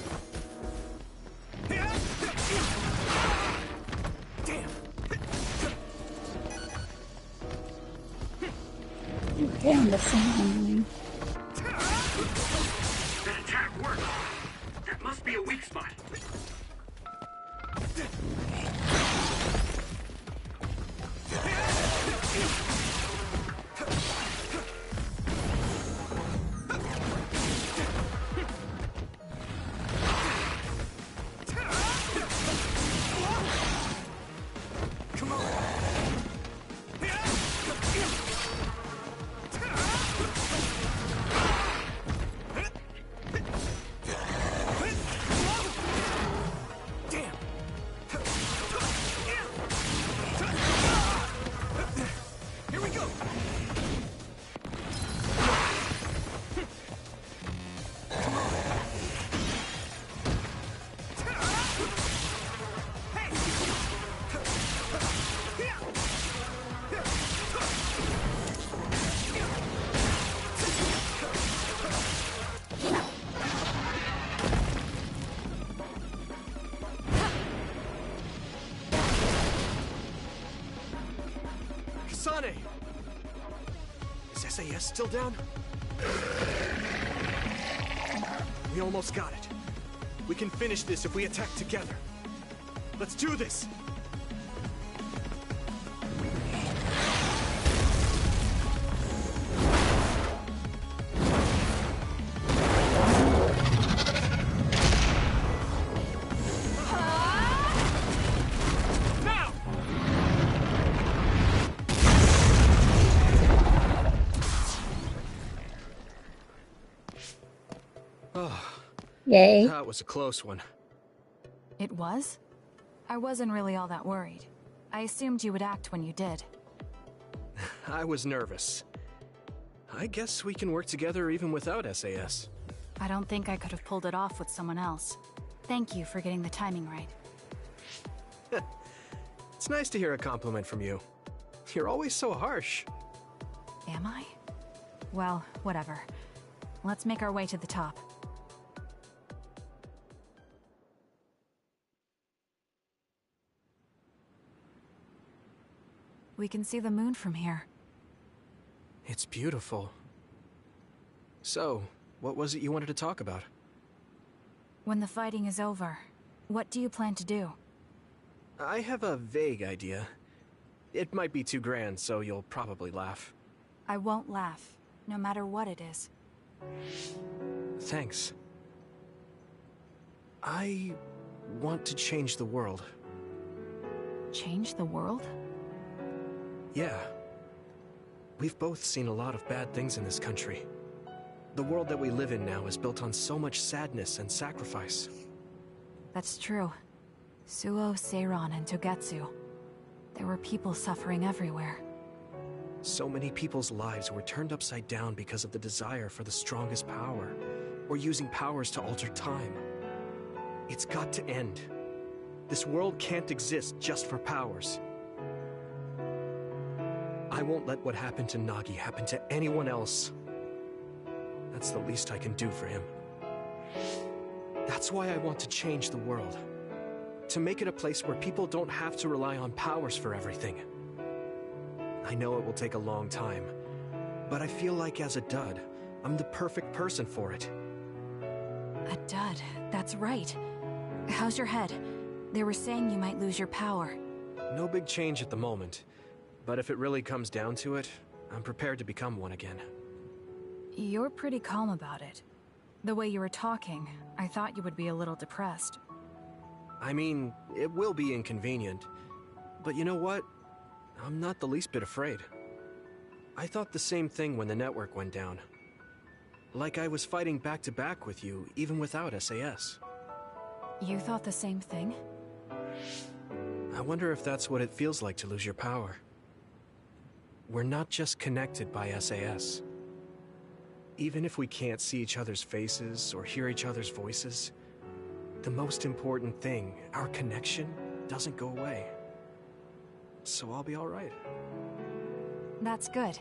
Damn. Damn, that's so annoying. That attack worked. That must be a weak spot. Kasane! Is SAS still down? We almost got it. We can finish this if we attack together. Let's do this! Yay. That was a close one. It was? I wasn't really all that worried. I assumed you would act when you did. I was nervous. I guess we can work together even without SAS. I don't think I could have pulled it off with someone else. Thank you for getting the timing right. It's nice to hear a compliment from you. You're always so harsh. Am I? Well, whatever. Let's make our way to the top. We can see the moon from here. It's beautiful. So, what was it you wanted to talk about? When the fighting is over, what do you plan to do? I have a vague idea. It might be too grand, so you'll probably laugh. I won't laugh, no matter what it is. Thanks. I want to change the world. Change the world? Yeah. We've both seen a lot of bad things in this country. The world that we live in now is built on so much sadness and sacrifice. That's true. Suo, Seiran, and Togetsu. There were people suffering everywhere. So many people's lives were turned upside down because of the desire for the strongest power, or using powers to alter time. It's got to end. This world can't exist just for powers. I won't let what happened to Nagi happen to anyone else. That's the least I can do for him. That's why I want to change the world. To make it a place where people don't have to rely on powers for everything. I know it will take a long time, but I feel like as a dud, I'm the perfect person for it. A dud, that's right. How's your head? They were saying you might lose your power. No big change at the moment, but if it really comes down to it, I'm prepared to become one again. You're pretty calm about it. The way you were talking, I thought you would be a little depressed. I mean, it will be inconvenient, but you know what? I'm not the least bit afraid. I thought the same thing when the network went down. Like I was fighting back-to-back with you, even without SAS. You thought the same thing? I wonder if that's what it feels like to lose your power. We're not just connected by SAS. Even if we can't see each other's faces or hear each other's voices, the most important thing, our connection, doesn't go away. So I'll be all right. That's good.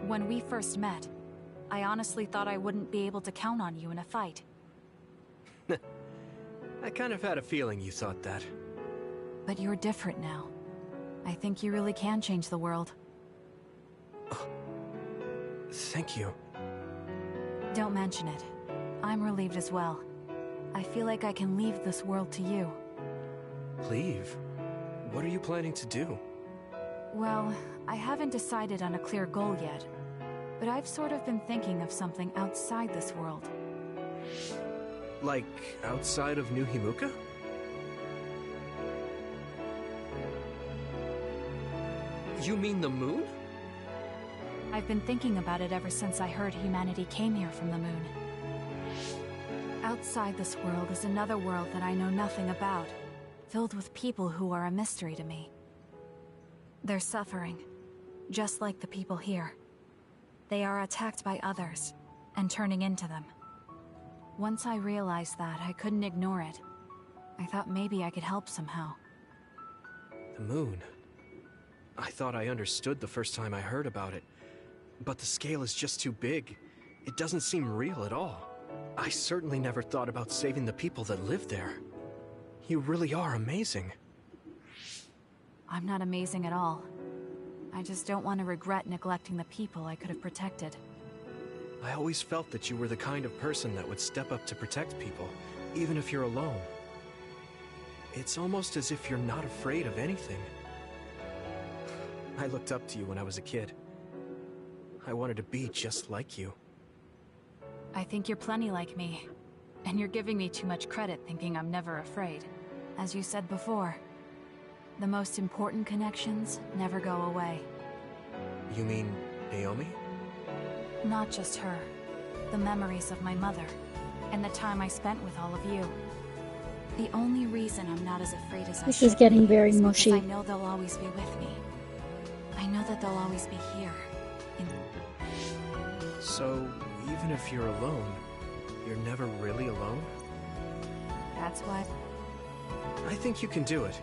When we first met, I honestly thought I wouldn't be able to count on you in a fight. I kind of had a feeling you thought that. But you're different now. I think you really can change the world. Thank you. Don't mention it. I'm relieved as well. I feel like I can leave this world to you. Leave? What are you planning to do? Well, I haven't decided on a clear goal yet, but I've sort of been thinking of something outside this world. Like, outside of New Himuka? You mean the moon? I've been thinking about it ever since I heard humanity came here from the moon. Outside this world is another world that I know nothing about, filled with people who are a mystery to me. They're suffering, just like the people here. They are attacked by others, and turning into them. Once I realized that, I couldn't ignore it. I thought maybe I could help somehow. The moon. I thought I understood the first time I heard about it, but the scale is just too big. It doesn't seem real at all. I certainly never thought about saving the people that live there. You really are amazing. I'm not amazing at all. I just don't want to regret neglecting the people I could have protected. I always felt that you were the kind of person that would step up to protect people, even if you're alone. It's almost as if you're not afraid of anything. I looked up to you when I was a kid. I wanted to be just like you. I think you're plenty like me. And you're giving me too much credit thinking I'm never afraid. As you said before, the most important connections never go away. You mean Naomi? Not just her. The memories of my mother, and the time I spent with all of you. The only reason I'm not as afraid as I should This is getting very is mushy. because I know they'll always be with me. I know that they'll always be here. So, even if you're alone, you're never really alone? That's what... I think you can do it.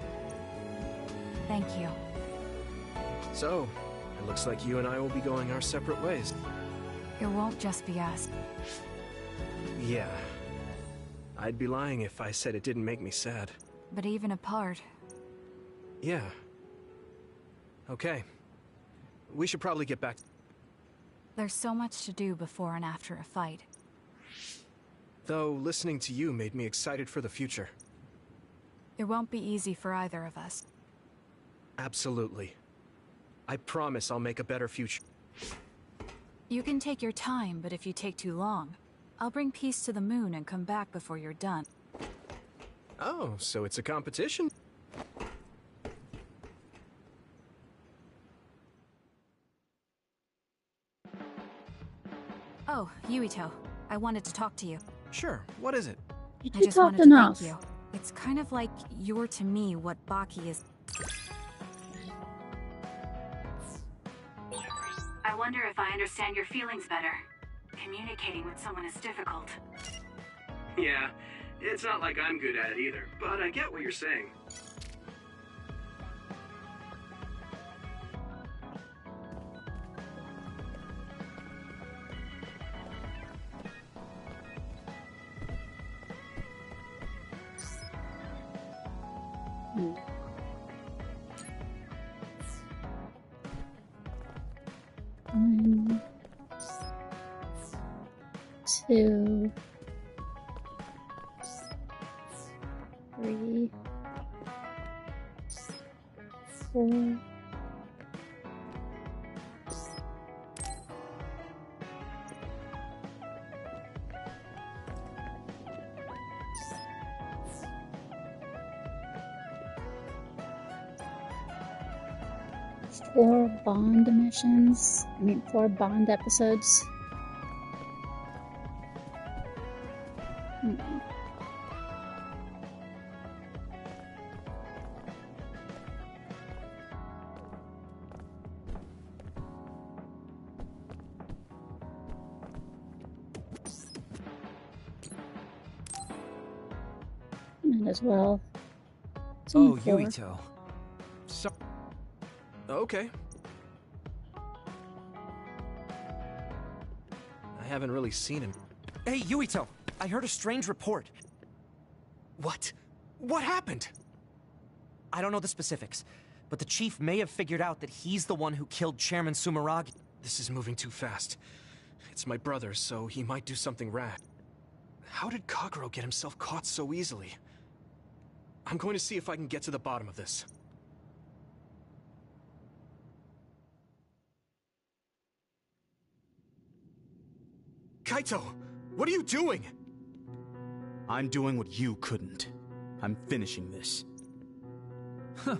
Thank you. So, it looks like you and I will be going our separate ways. It won't just be us. Yeah. I'd be lying if I said it didn't make me sad. But even apart... Yeah. Okay. We should probably get back. There's so much to do before and after a fight. Though, listening to you made me excited for the future. It won't be easy for either of us. Absolutely. I promise I'll make a better future. You can take your time, but if you take too long, I'll bring peace to the moon and come back before you're done. Oh, so it's a competition? Oh, Yuito. I wanted to talk to you. Sure, what is it? You I two just talked wanted to enough. thank you. It's kind of like you're to me what Baki is. I wonder if I understand your feelings better. Communicating with someone is difficult. Yeah, it's not like I'm good at it either, but I get what you're saying. One, two, three, four, four Bond missions. I mean, 4 Bond episodes. Might as well. It's only 4. Yuito. So... Okay. I haven't really seen him. Hey, Yuito! I heard a strange report. What? What happened? I don't know the specifics, but the chief may have figured out that he's the one who killed Chairman Sumeragi. This is moving too fast. It's my brother, so he might do something rash. How did Kagero get himself caught so easily? I'm going to see if I can get to the bottom of this. Kaito! What are you doing? I'm doing what you couldn't. I'm finishing this. Huh.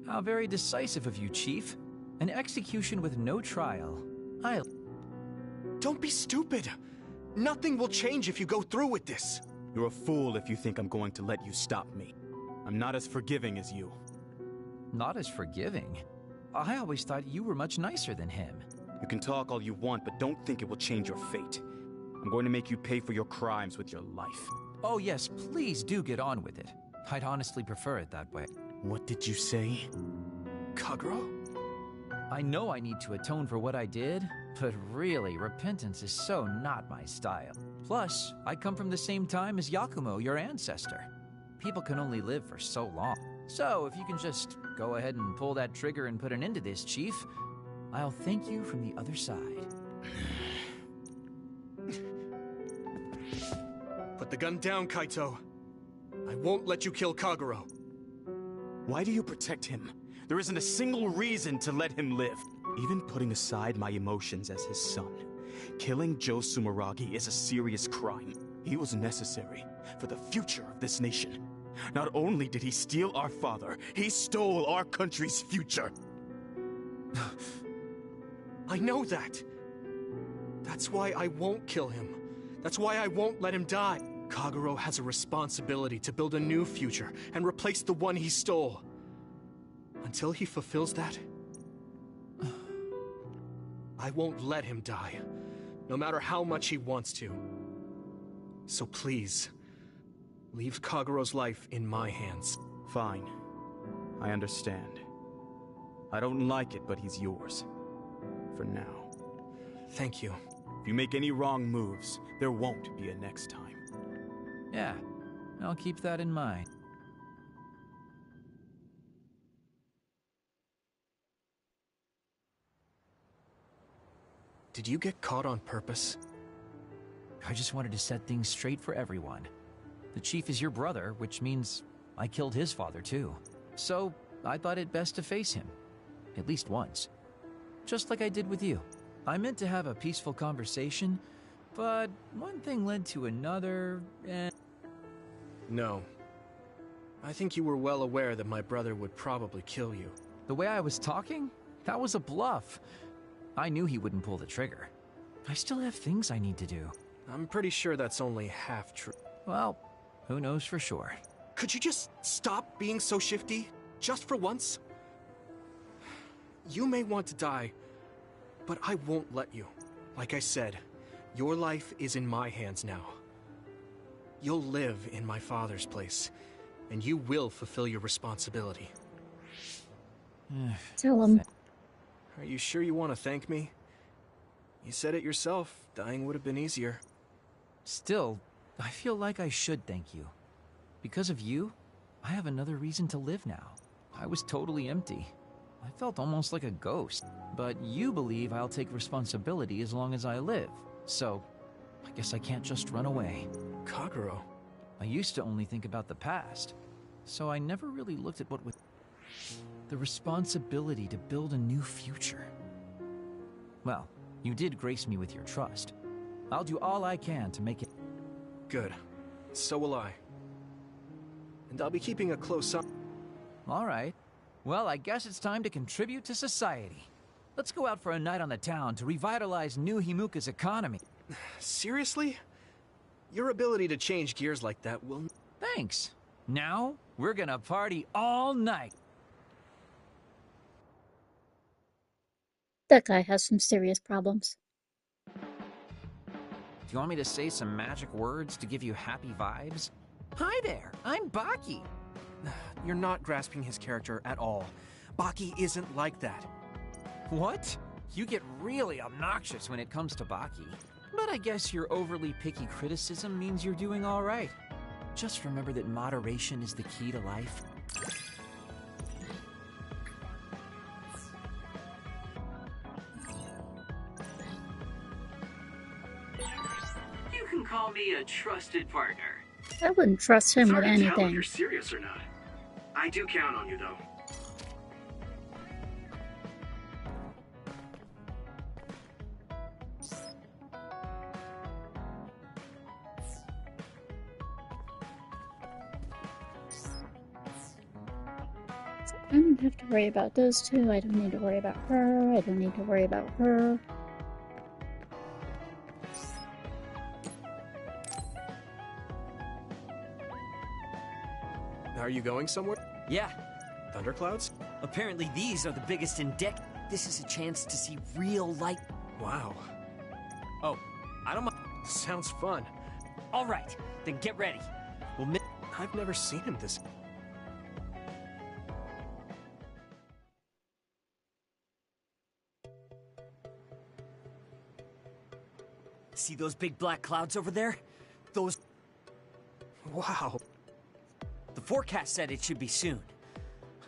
How very decisive of you, Chief. An execution with no trial. Don't be stupid! Nothing will change if you go through with this. You're a fool if you think I'm going to let you stop me. I'm not as forgiving as you. Not as forgiving? I always thought you were much nicer than him. You can talk all you want, but don't think it will change your fate. I'm going to make you pay for your crimes with your life. Oh yes, please do get on with it. I'd honestly prefer it that way. What did you say? Kagero? I know I need to atone for what I did, but really, repentance is so not my style. Plus, I come from the same time as Yakumo, your ancestor. People can only live for so long. So, if you can just go ahead and pull that trigger and put an end to this, Chief, I'll thank you from the other side. Put the gun down, Kaito. I won't let you kill Kagero. Why do you protect him? There isn't a single reason to let him live. Even putting aside my emotions as his son, killing Joe Sumeragi is a serious crime. He was necessary for the future of this nation. Not only did he steal our father, he stole our country's future. I know that. That's why I won't kill him. That's why I won't let him die. Kagero has a responsibility to build a new future and replace the one he stole. Until he fulfills that, I won't let him die, no matter how much he wants to. So please, leave Kagero's life in my hands. Fine. I understand. I don't like it, but he's yours. For now. Thank you. If you make any wrong moves, there won't be a next time. Yeah, I'll keep that in mind. Did you get caught on purpose? I just wanted to set things straight for everyone. The chief is your brother, which means I killed his father too. So I thought it best to face him. At least once. Just like I did with you. I meant to have a peaceful conversation, but one thing led to another, and... No. I think you were well aware that my brother would probably kill you. The way I was talking? That was a bluff. I knew he wouldn't pull the trigger. I still have things I need to do. I'm pretty sure that's only half true. Well, who knows for sure. Could you just stop being so shifty? Just for once? You may want to die, but I won't let you. Like I said, your life is in my hands now. You'll live in my father's place, and you will fulfill your responsibility. Tell him. Are you sure you want to thank me? You said it yourself, dying would have been easier. Still, I feel like I should thank you. Because of you, I have another reason to live now. I was totally empty. I felt almost like a ghost. But you believe I'll take responsibility as long as I live. So, I guess I can't just run away. Kagero. I used to only think about the past. So I never really looked at what was... the responsibility to build a new future. Well, you did grace me with your trust. I'll do all I can to make it... Good. So will I. And I'll be keeping a close eye. All right. Well, I guess it's time to contribute to society. Let's go out for a night on the town to revitalize New Himuka's economy. Seriously? Your ability to change gears like that will... Thanks. Now, we're gonna party all night. That guy has some serious problems. Do you want me to say some magic words to give you happy vibes? Hi there, I'm Baki. You're not grasping his character at all. Baki isn't like that. What? You get really obnoxious when it comes to Baki. But I guess your overly picky criticism means you're doing all right. Just remember that moderation is the key to life. You can call me a trusted partner. I wouldn't trust him with It's hard to tell if anything. you're serious or not. I do count on you, though. I don't have to worry about those two. I don't need to worry about her. I don't need to worry about her. Are you going somewhere? Yeah. Thunderclouds? Apparently these are the biggest in This is a chance to see real light. Wow. Oh, I don't mind. Sounds fun. All right, then get ready. I've never seen him this... See those big black clouds over there? Those... Wow. The forecast said it should be soon.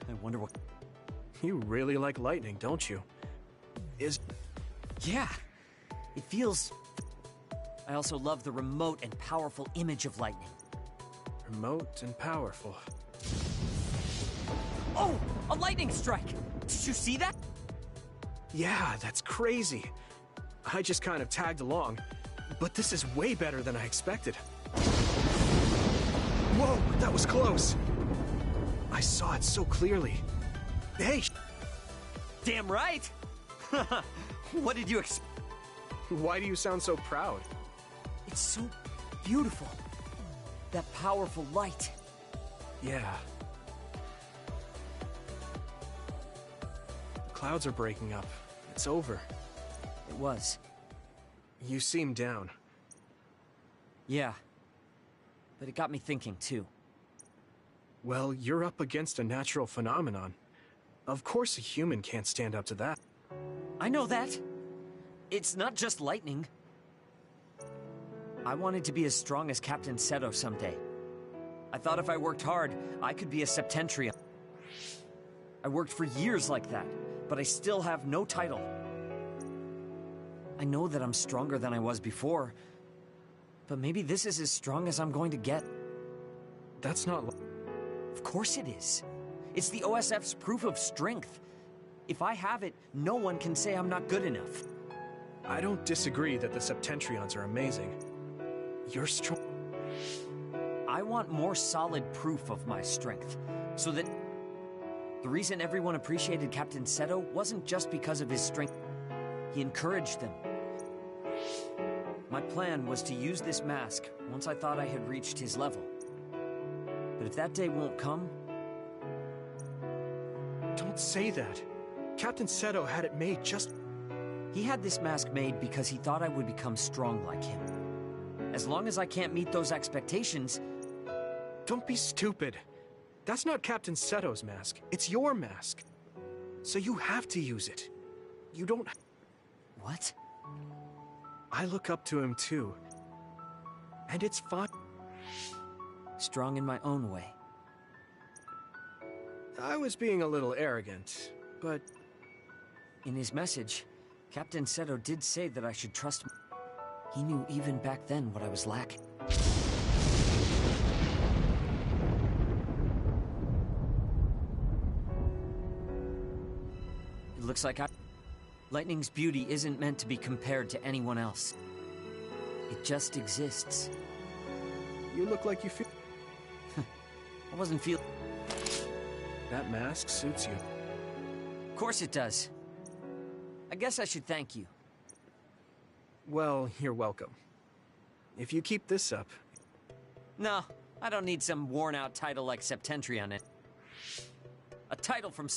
I wonder what... You really like lightning, don't you? Yeah. It feels... I also love the remote and powerful image of lightning. Remote and powerful. Oh! A lightning strike! Did you see that? Yeah, that's crazy. I just kind of tagged along, but this is way better than I expected. Whoa, that was close. I saw it so clearly. Hey! Damn right! What did you expect? Why do you sound so proud? It's so beautiful. That powerful light. Yeah. The clouds are breaking up. It's over. It was. You seem down. Yeah. But it got me thinking, too. Well, you're up against a natural phenomenon. Of course a human can't stand up to that. I know that. It's not just lightning. I wanted to be as strong as Captain Seto someday. I thought if I worked hard, I could be a Septentrion. I worked for years like that, but I still have no title. I know that I'm stronger than I was before, but maybe this is as strong as I'm going to get. That's not... Of course it is. It's the OSF's proof of strength. If I have it, no one can say I'm not good enough. I don't disagree that the Septentrions are amazing. You're strong. I want more solid proof of my strength, so that the reason everyone appreciated Captain Seto wasn't just because of his strength. He encouraged them. My plan was to use this mask once I thought I had reached his level. But if that day won't come... Don't say that. Captain Seto had it made just... He had this mask made because he thought I would become strong like him. As long as I can't meet those expectations... Don't be stupid. That's not Captain Seto's mask. It's your mask. So you have to use it. You don't... What? I look up to him too. And it's fine. Strong in my own way. I was being a little arrogant, but... In his message, Captain Seto did say that I should trust... He knew even back then what I was lacking. It looks like Lightning's beauty isn't meant to be compared to anyone else. It just exists. You look like you feel... I wasn't feeling... That mask suits you. Of course it does. I guess I should thank you. Well, you're welcome. If you keep this up... No, I don't need some worn-out title like Septentrion. A title from...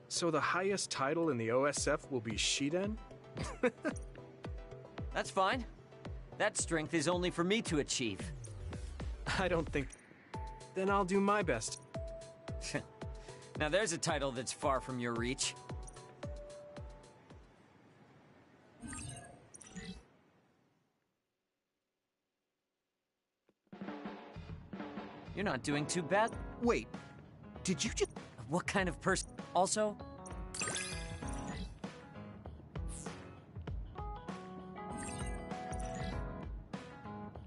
So the highest title in the OSF will be Shiden? That's fine. That strength is only for me to achieve. I don't think... Then I'll do my best. Now there's a title that's far from your reach. You're not doing too bad. Wait, did you just... What kind of person? Also...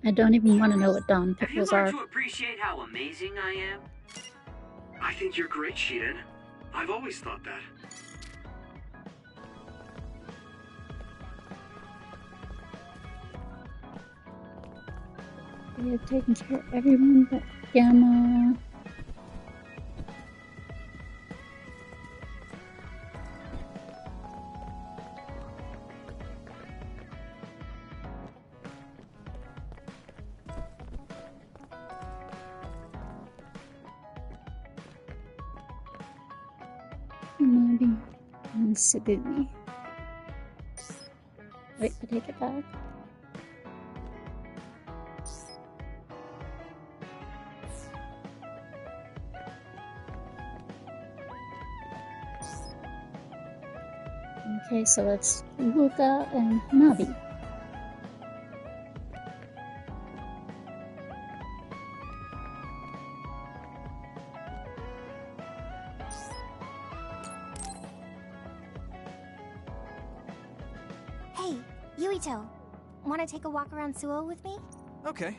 I don't even want to know what Dawn Have you pickles learned are. to appreciate how amazing I am? I think you're great, Shiden. I've always thought that. We have taken care of everyone but Gamma. Nabi and Sugumi. Wait, I take it back. Okay, so it's Luca and Nabi. Hey, Yuito. Want to take a walk around Suo with me? Okay.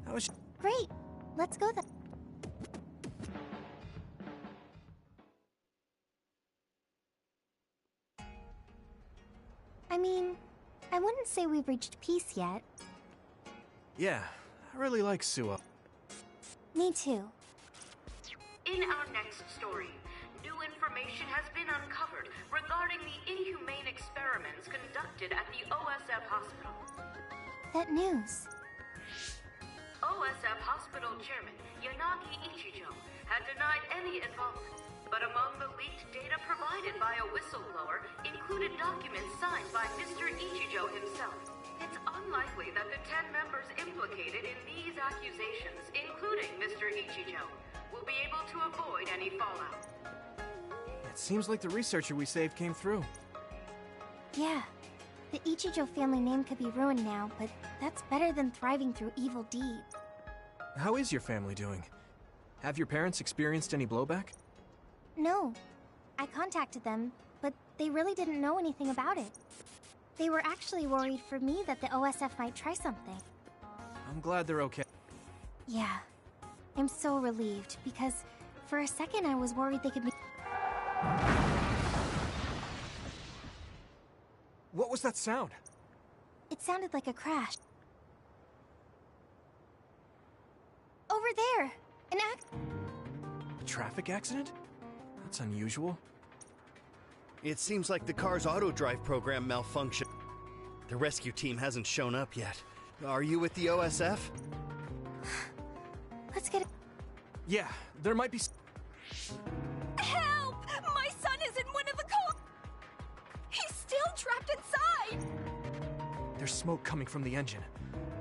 How was... Great. Let's go then. I mean, I wouldn't say we've reached peace yet. Yeah, I really like Suo. Me too. In our next story, new information has been uncovered regarding the inhumane experiments conducted at the OSF hospital. That news. OSF hospital chairman Yanagi Ichijo had denied any involvement. But among the leaked data provided by a whistleblower included documents signed by Mr. Ichijo himself. It's unlikely that the 10 members implicated in these accusations, including Mr. Ichijo, will be able to avoid any fallout. It seems like the researcher we saved came through. Yeah. The Ichijo family name could be ruined now, but that's better than thriving through evil deeds. How is your family doing? Have your parents experienced any blowback? No. I contacted them, but they really didn't know anything about it. They were actually worried for me that the OSF might try something. I'm glad they're okay. Yeah. I'm so relieved, because for a second I was worried they could be... What was that sound? It sounded like a crash. Over there! A traffic accident? That's unusual. It seems like the car's auto-drive program malfunctioned. The rescue team hasn't shown up yet. Are you with the OSF? Let's get it. Yeah, there might be... Help! My son is in one of the cars! He's still trapped inside! There's smoke coming from the engine.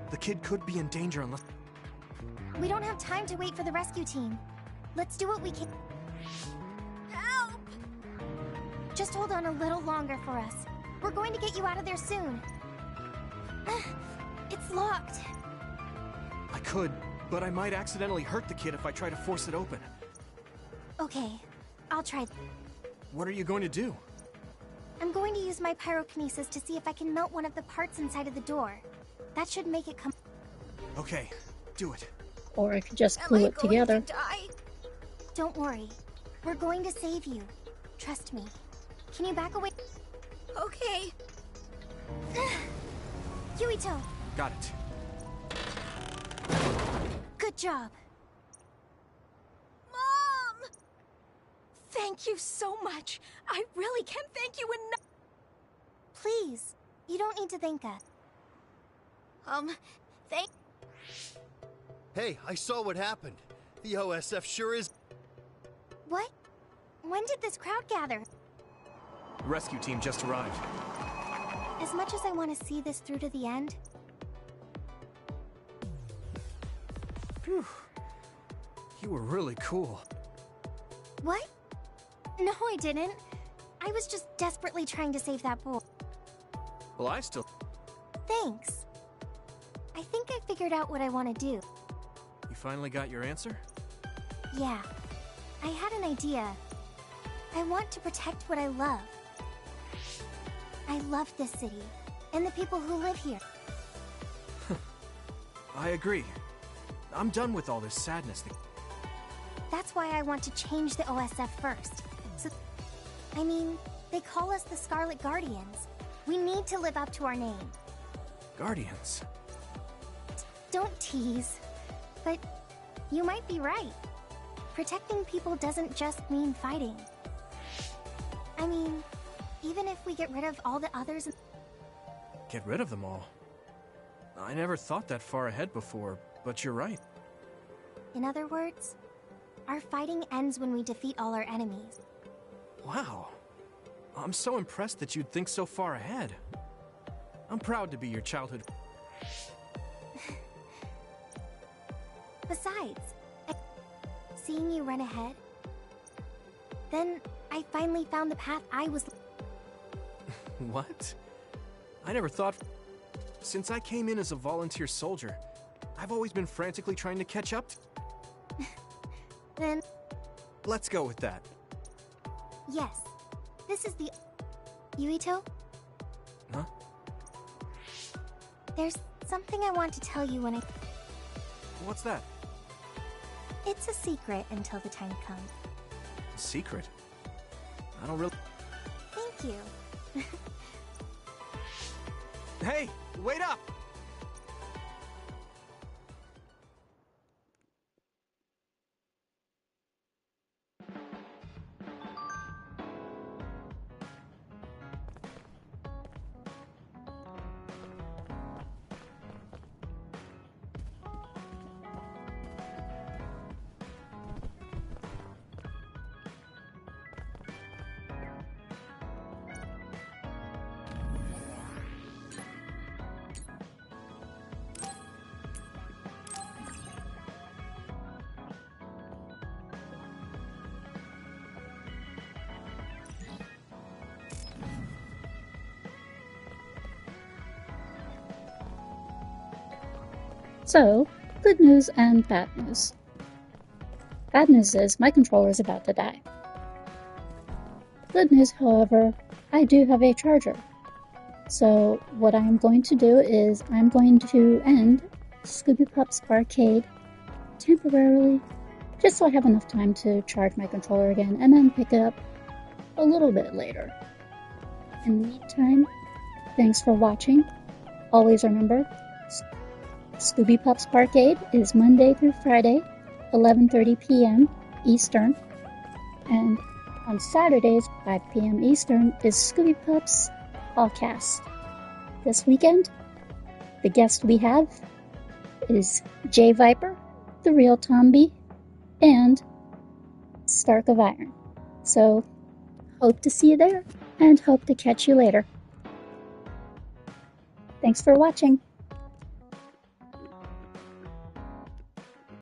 The kid could be in danger unless... We don't have time to wait for the rescue team. Let's do what we can. Help! Just hold on a little longer for us. We're going to get you out of there soon. It's locked. I could, but I might accidentally hurt the kid if I try to force it open. Okay, I'll try. What are you going to do? I'm going to use my pyrokinesis to see if I can melt one of the parts inside of the door. That should make it come. Okay, do it. Or I could just glue it together. Don't worry. We're going to save you. Trust me. Can you back away? Okay. Yuito! Got it. Good job. Mom! Thank you so much. I really can't thank you enough. Please. You don't need to thank us. Thank... Hey, I saw what happened. The OSF sure is... What? When did this crowd gather? The rescue team just arrived. As much as I want to see this through to the end... Phew. You were really cool. What? No, I didn't. I was just desperately trying to save that boy. Well, I still... Thanks. I think I figured out what I want to do. You finally got your answer? Yeah. I had an idea. I want to protect what I love. I love this city, and the people who live here. I agree. I'm done with all this sadness. That's why I want to change the OSF first. So, I mean, they call us the Scarlet Guardians. We need to live up to our name. Guardians? Don't tease. But you might be right. Protecting people doesn't just mean fighting. I mean, even if we get rid of all the others... Get rid of them all? I never thought that far ahead before, but you're right. In other words, our fighting ends when we defeat all our enemies. Wow. I'm so impressed that you'd think so far ahead. I'm proud to be your childhood... Besides, seeing you run ahead, then I finally found the path I was... What? I never thought... Since I came in as a volunteer soldier, I've always been frantically trying to catch up to... Then... Let's go with that. Yes. This is the... Yuito? Huh? There's something I want to tell you when I... What's that? It's a secret until the time comes. A secret? I don't really... Thank you. Hey, wait up! So, good news and bad news. Bad news is my controller is about to die. Good news, however, I do have a charger. So what I'm going to do is I'm going to end Scooby Pups Arcade temporarily, just so I have enough time to charge my controller again and then pick it up a little bit later. In the meantime, thanks for watching. Always remember, Scooby Pups Arcade is Monday through Friday, 11:30 p.m. Eastern, and on Saturdays, 5 p.m. Eastern, is Scooby Pups Podcast. This weekend, the guest we have is J Viper, The Real Tomby, and Stark of Iron. So, hope to see you there, and hope to catch you later. Thanks for watching.